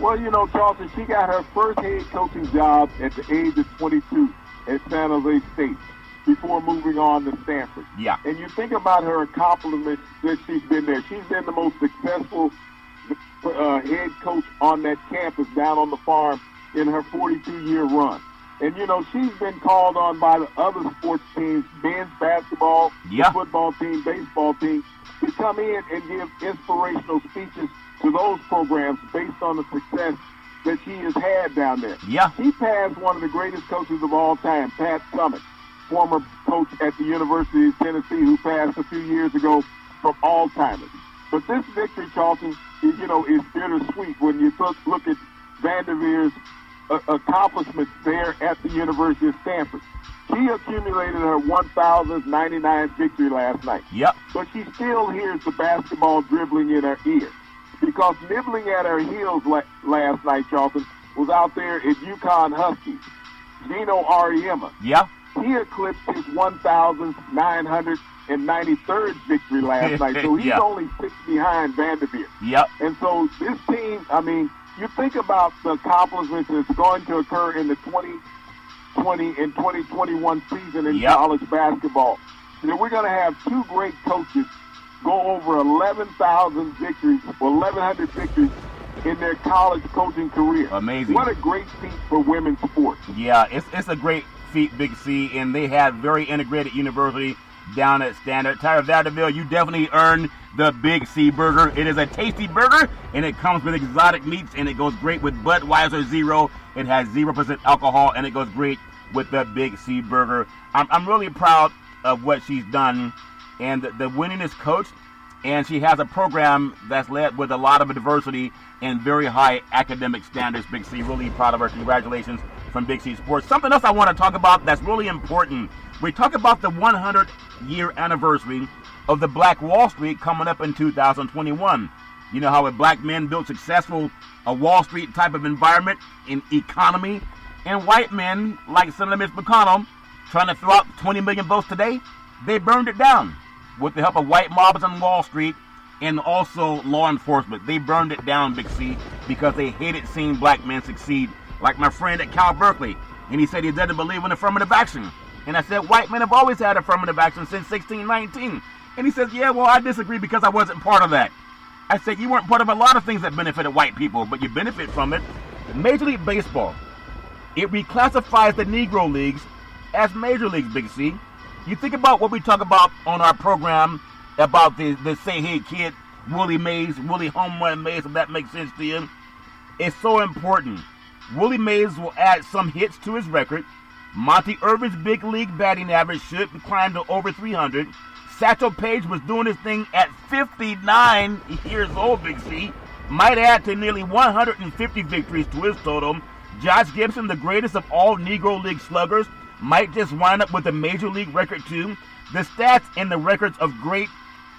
Well, Charleston, she got her first head coaching job at the age of 22 at San Jose State before moving on to Stanford. Yeah. And you think about her accomplishments that she's been there. She's been the most successful head coach on that campus down on the farm in her 42-year run. And, she's been called on by the other sports teams, men's basketball, the football team, baseball team, to come in and give inspirational speeches to those programs based on the success that she has had down there. Yeah. She passed one of the greatest coaches of all time, Pat Summitt, former coach at the University of Tennessee, who passed a few years ago from Alzheimer's. But this victory, Charlton, is bittersweet when you look at Vanderveer's accomplishments there at the University of Stanford. She accumulated her 1,099th victory last night. Yep. But she still hears the basketball dribbling in her ear. Because nibbling at her heels last night, Charlton, was out there at UConn Huskies. Gino Auriemma. Yeah. He eclipsed his 1,993rd victory last night. So he's only 6 behind Vanderveer. Yep. And so this team, you think about the accomplishments that's going to occur in the 2020 and 2021 season in college basketball. We're going to have two great coaches go over 11,000 victories or 1,100 victories in their college coaching career. Amazing. What a great feat for women's sports. Yeah, it's a great feat, Big C, and they have very integrated university down at Standard. Tyra Vanderbilt, you definitely earned the Big C burger. It is a tasty burger, and it comes with exotic meats, and it goes great with Budweiser Zero. It has 0% alcohol, and it goes great with the Big C burger. I'm really proud of what she's done, and the winningest coach, and she has a program that's led with a lot of diversity and very high academic standards. Big C, really proud of her. Congratulations from Big C Sports. Something else I want to talk about that's really important. We talk about the 100-year anniversary of the Black Wall Street coming up in 2021. You know how black men built successful a Wall Street type of environment in economy, and white men like Senator Mitch McConnell trying to throw out 20 million votes today, they burned it down with the help of white mobs on Wall Street and also law enforcement. They burned it down, Big C, because they hated seeing black men succeed, like my friend at Cal Berkeley, and he said he doesn't believe in affirmative action. And I said, white men have always had affirmative action since 1619. And he says, yeah, well, I disagree because I wasn't part of that. I said, you weren't part of a lot of things that benefited white people, but you benefit from it. Major League Baseball, it reclassifies the Negro leagues as major leagues, Big C. You think about what we talk about on our program about the Say Hey Kid, Willie Home Run Mays, if that makes sense to you. It's so important. Willie Mays will add some hits to his record. Monty Irvin's big league batting average should climb to over 300. Satchel Paige was doing his thing at 59 years old, Big C. Might add to nearly 150 victories to his total. Josh Gibson, the greatest of all Negro League sluggers, might just wind up with a major league record too. The stats and the records of great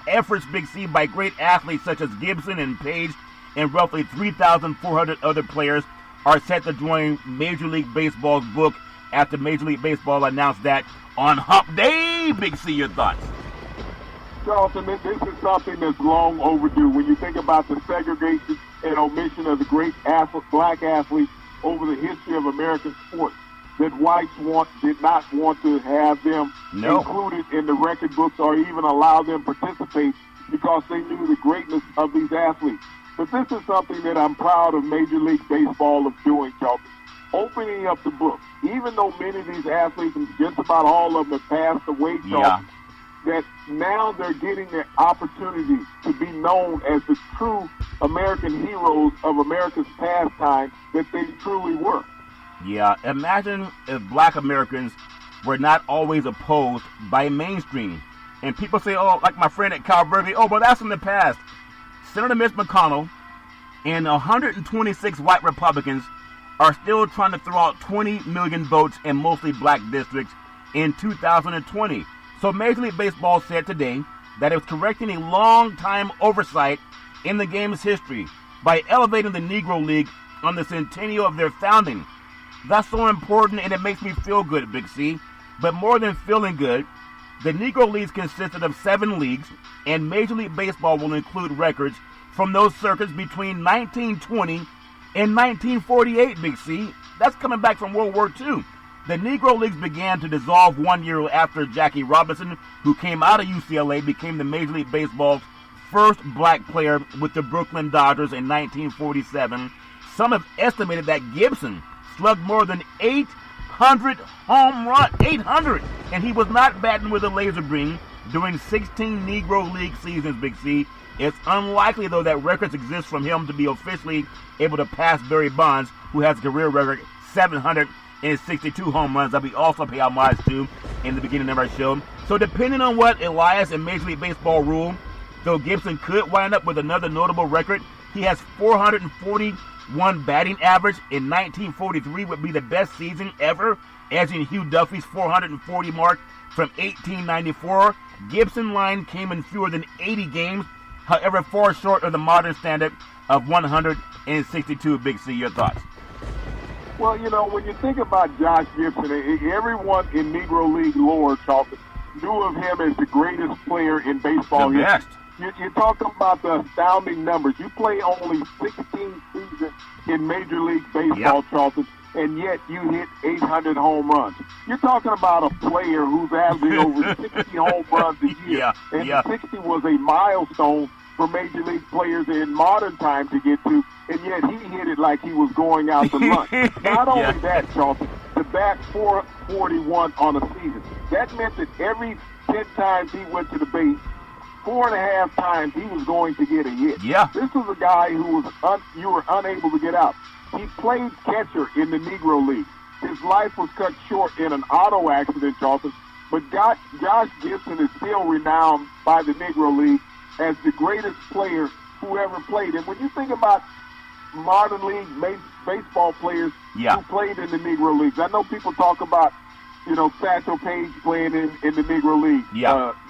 efforts, Big C, by great athletes such as Gibson and Page and roughly 3,400 other players are set to join Major League Baseball's book after Major League Baseball announced that on Hump Day. Big C, your thoughts? Charlton, this is something that's long overdue. When you think about the segregation and omission of the great black athletes over the history of American sports, that whites did not want to have them included in the record books or even allow them participate because they knew the greatness of these athletes. But this is something that I'm proud of Major League Baseball of doing, Charlton. Opening up the book. Even though many of these athletes, and just about all of them, have passed away, Charlton, that now they're getting their opportunity to be known as the true American heroes of America's pastime that they truly were. Yeah, imagine if black Americans were not always opposed by mainstream. And people say, oh, like my friend at Cal Berkeley, oh, well, that's in the past. Senator Mitch McConnell and 126 white Republicans are still trying to throw out 20 million votes in mostly black districts in 2020. So Major League Baseball said today that it was correcting a long-time oversight in the game's history by elevating the Negro League on the centennial of their founding. That's so important, and it makes me feel good, Big C. But more than feeling good, the Negro Leagues consisted of 7 leagues, and Major League Baseball will include records from those circuits between 1920 and 1948, Big C. That's coming back from World War II. The Negro Leagues began to dissolve 1 year after Jackie Robinson, who came out of UCLA, became the Major League Baseball's first black player with the Brooklyn Dodgers in 1947. Some have estimated that Gibson slugged more than 800 home runs, 800, and he was not batting with a laser beam during 16 Negro League seasons, Big C. It's unlikely, though, that records exist from him to be officially able to pass Barry Bonds, who has a career record 762 home runs that we also pay homage to in the beginning of our show. So depending on what Elias and Major League Baseball rule, though Gibson could wind up with another notable record, he has 441 batting average in 1943 would be the best season ever, as in Hugh Duffy's 440 mark from 1894. Gibson line came in fewer than 80 games, however far short of the modern standard of 162. Big C, your thoughts? Well, you know, when you think about Josh Gibson, everyone in Negro League lore, Charlton, knew of him as the greatest player in baseball history. Best. You're talking about the astounding numbers. You play only 16 seasons in Major League Baseball, Charlton, and yet you hit 800 home runs. You're talking about a player who's averaging over 60 home runs a year. And 60 was a milestone for Major League players in modern time to get to, and yet he hit it like he was going out to lunch. Not only that, Charlton, to bat 441 on a season. That meant that every 10 times he went to the base, 4.5 times he was going to get a hit. This was a guy who was you were unable to get out. He played catcher in the Negro League. His life was cut short in an auto accident, Charlton, but Josh Gibson is still renowned by the Negro League as the greatest player who ever played. And when you think about modern league baseball players who played in the Negro Leagues, I know people talk about, you know, Satchel Paige playing in the Negro League,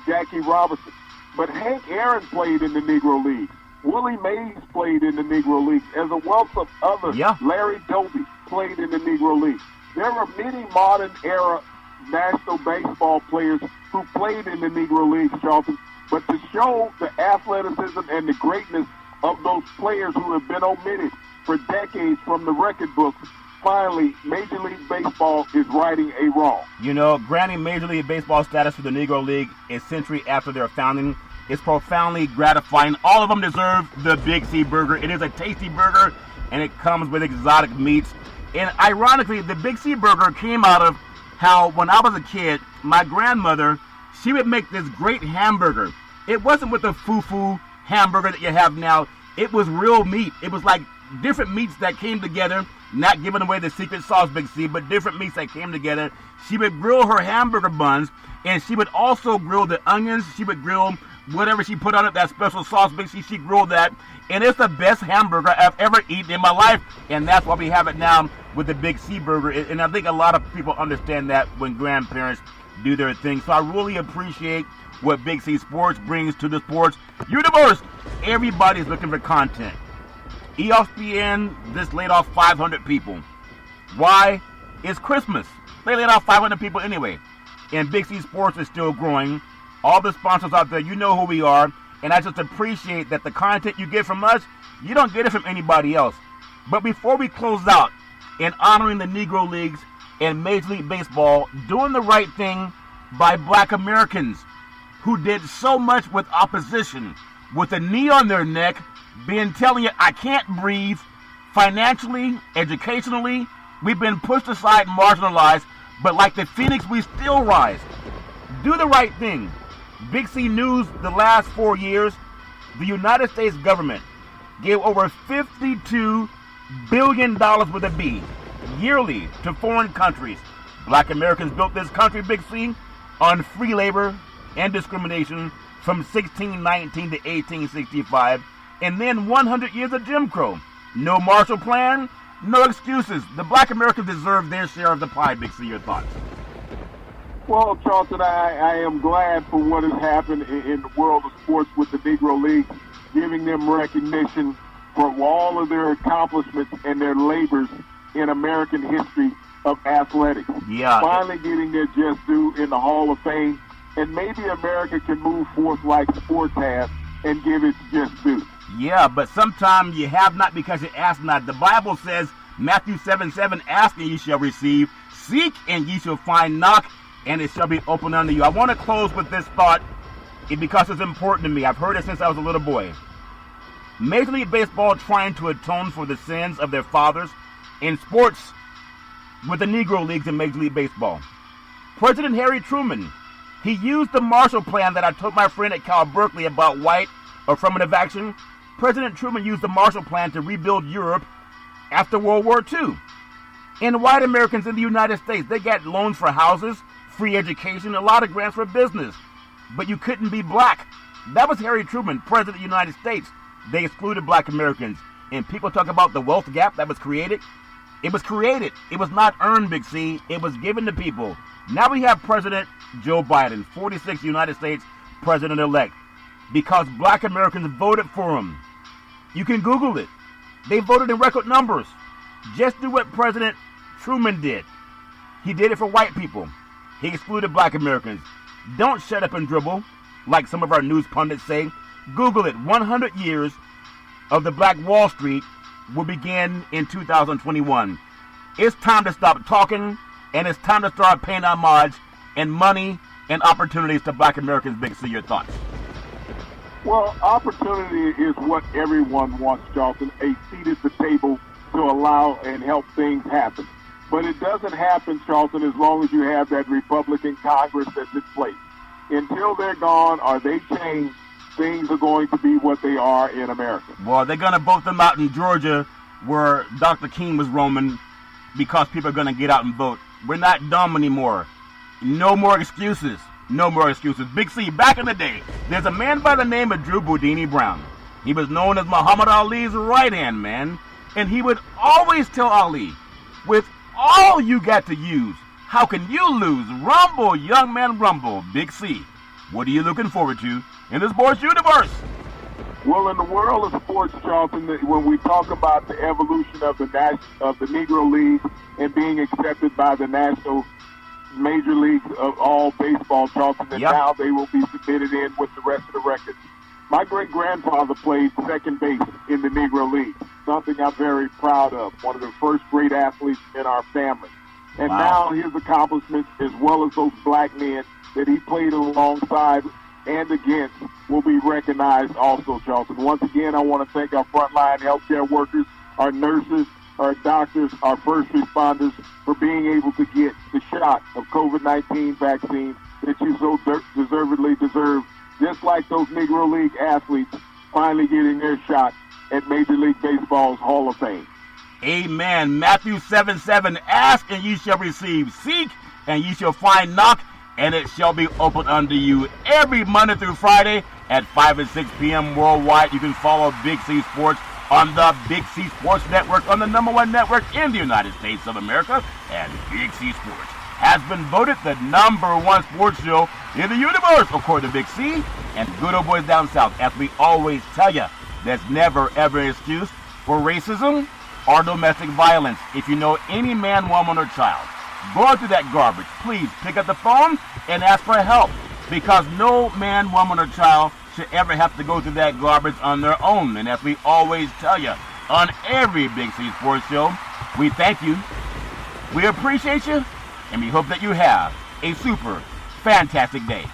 Jackie Robinson. But Hank Aaron played in the Negro League. Willie Mays played in the Negro League. As a wealth of others, Larry Doby played in the Negro League. There are many modern-era National Baseball players who played in the Negro League, Charlton. But to show the athleticism and the greatness of those players who have been omitted for decades from the record books, finally, Major League Baseball is righting a wrong. You know, granting Major League Baseball status to the Negro League a century after their founding is profoundly gratifying. All of them deserve the Big C burger. It is a tasty burger, and it comes with exotic meats. And ironically, the Big C burger came out of how, when I was a kid, my grandmother, she would make this great hamburger. It wasn't with the foo-foo hamburger that you have now. It was real meat. It was like different meats that came together, not giving away the secret sauce, Big C, but different meats that came together. She would grill her hamburger buns, and she would also grill the onions. She would grill whatever she put on it, that special sauce, Big C, she grilled that. And it's the best hamburger I've ever eaten in my life, and that's why we have it now with the Big C burger. And I think a lot of people understand that when grandparents do their thing. So I really appreciate what Big C Sports brings to the sports universe. Everybody's looking for content. ESPN just laid off 500 people. Why? It's Christmas. They laid off 500 people anyway. And Big C Sports is still growing. All the sponsors out there, you know who we are. And I just appreciate that the content you get from us, you don't get it from anybody else. But before we close out, in honoring the Negro Leagues and Major League Baseball, doing the right thing by black Americans who did so much with opposition, with a knee on their neck, being telling you, I can't breathe, financially, educationally, we've been pushed aside and marginalized, but like the phoenix, we still rise. Do the right thing. Big C News, the last 4 years, the United States government gave over $52 billion with a B yearly to foreign countries. Black Americans built this country, Big C, on free labor and discrimination from 1619 to 1865, and then 100 years of Jim Crow. No Marshall Plan, no excuses. The black Americans deserve their share of the pie, Big C. Your thoughts? Well, Charlton, I am glad for what has happened in the world of sports with the Negro League, giving them recognition for all of their accomplishments and their labors in American history of athletics. Yeah. Finally getting their just due in the Hall of Fame, and maybe America can move forth like sports has and give its just due. Yeah, but sometimes you have not because you ask not. The Bible says, Matthew 7:7, ask and ye shall receive, seek and ye shall find, knock and it shall be opened unto you. I want to close with this thought because it's important to me. I've heard it since I was a little boy. Major League Baseball trying to atone for the sins of their fathers in sports with the Negro Leagues in Major League Baseball. President Harry Truman, he used the Marshall Plan that I told my friend at Cal Berkeley about white affirmative action. President Truman used the Marshall Plan to rebuild Europe after World War II. And white Americans in the United States, they got loans for houses, free education, a lot of grants for business. But you couldn't be black. That was Harry Truman, President of the United States. They excluded black Americans. And people talk about the wealth gap that was created. It was created. It was not earned, Big C. It was given to people. Now we have President Joe Biden, 46th United States President-elect, because black Americans voted for him. You can Google it. They voted in record numbers. Just do what President Truman did. He did it for white people. He excluded black Americans. Don't shut up and dribble, like some of our news pundits say. Google it. 100 years of the Black Wall Street will begin in 2021. It's time to stop talking, and it's time to start paying homage and money and opportunities to black Americans. Big C, your thoughts? Well, opportunity is what everyone wants, Charlton, a seat at the table to allow and help things happen. But it doesn't happen, Charlton, as long as you have that Republican Congress that's in place. Until they're gone or they change, things are going to be what they are in America. Well, they're going to vote them out in Georgia where Dr. King was roaming because people are going to get out and vote. We're not dumb anymore. No more excuses. No more excuses. Big C, back in the day, there's a man by the name of Drew Boudini Brown. He was known as Muhammad Ali's right-hand man, and he would always tell Ali, with all you got to use, how can you lose? Rumble, young man, rumble. Big C, what are you looking forward to in the sports universe? Well, in the world of sports, Charlton, when we talk about the evolution of the Negro League and being accepted by the national major leagues of all baseball, Charlton, and now they will be submitted in with the rest of the records. My great-grandfather played second base in the Negro League, something I'm very proud of, one of the first great athletes in our family. And now his accomplishments, as well as those black men that he played alongside and against, will be recognized also, Charlton. Once again, I want to thank our frontline healthcare workers, our nurses, our doctors, our first responders for being able to get the shot of COVID-19 vaccine that you so deservedly deserve, just like those Negro League athletes finally getting their shot at Major League Baseball's Hall of Fame. Amen. Matthew 7:7, ask and ye shall receive, seek and ye shall find, knock and it shall be opened unto you. Every Monday through Friday at 5 and 6 p.m. worldwide. You can follow Big C Sports on the Big C Sports Network, on the #1 network in the United States of America. And Big C Sports has been voted the #1 sports show in the universe, according to Big C and good old boys down south. As we always tell you, there's never ever an excuse for racism or domestic violence. If you know any man, woman, or child going through that garbage, please pick up the phone and ask for help, because no man, woman, or child should ever have to go through that garbage on their own. And as we always tell you on every Big C Sports show, we thank you, we appreciate you, and we hope that you have a super fantastic day.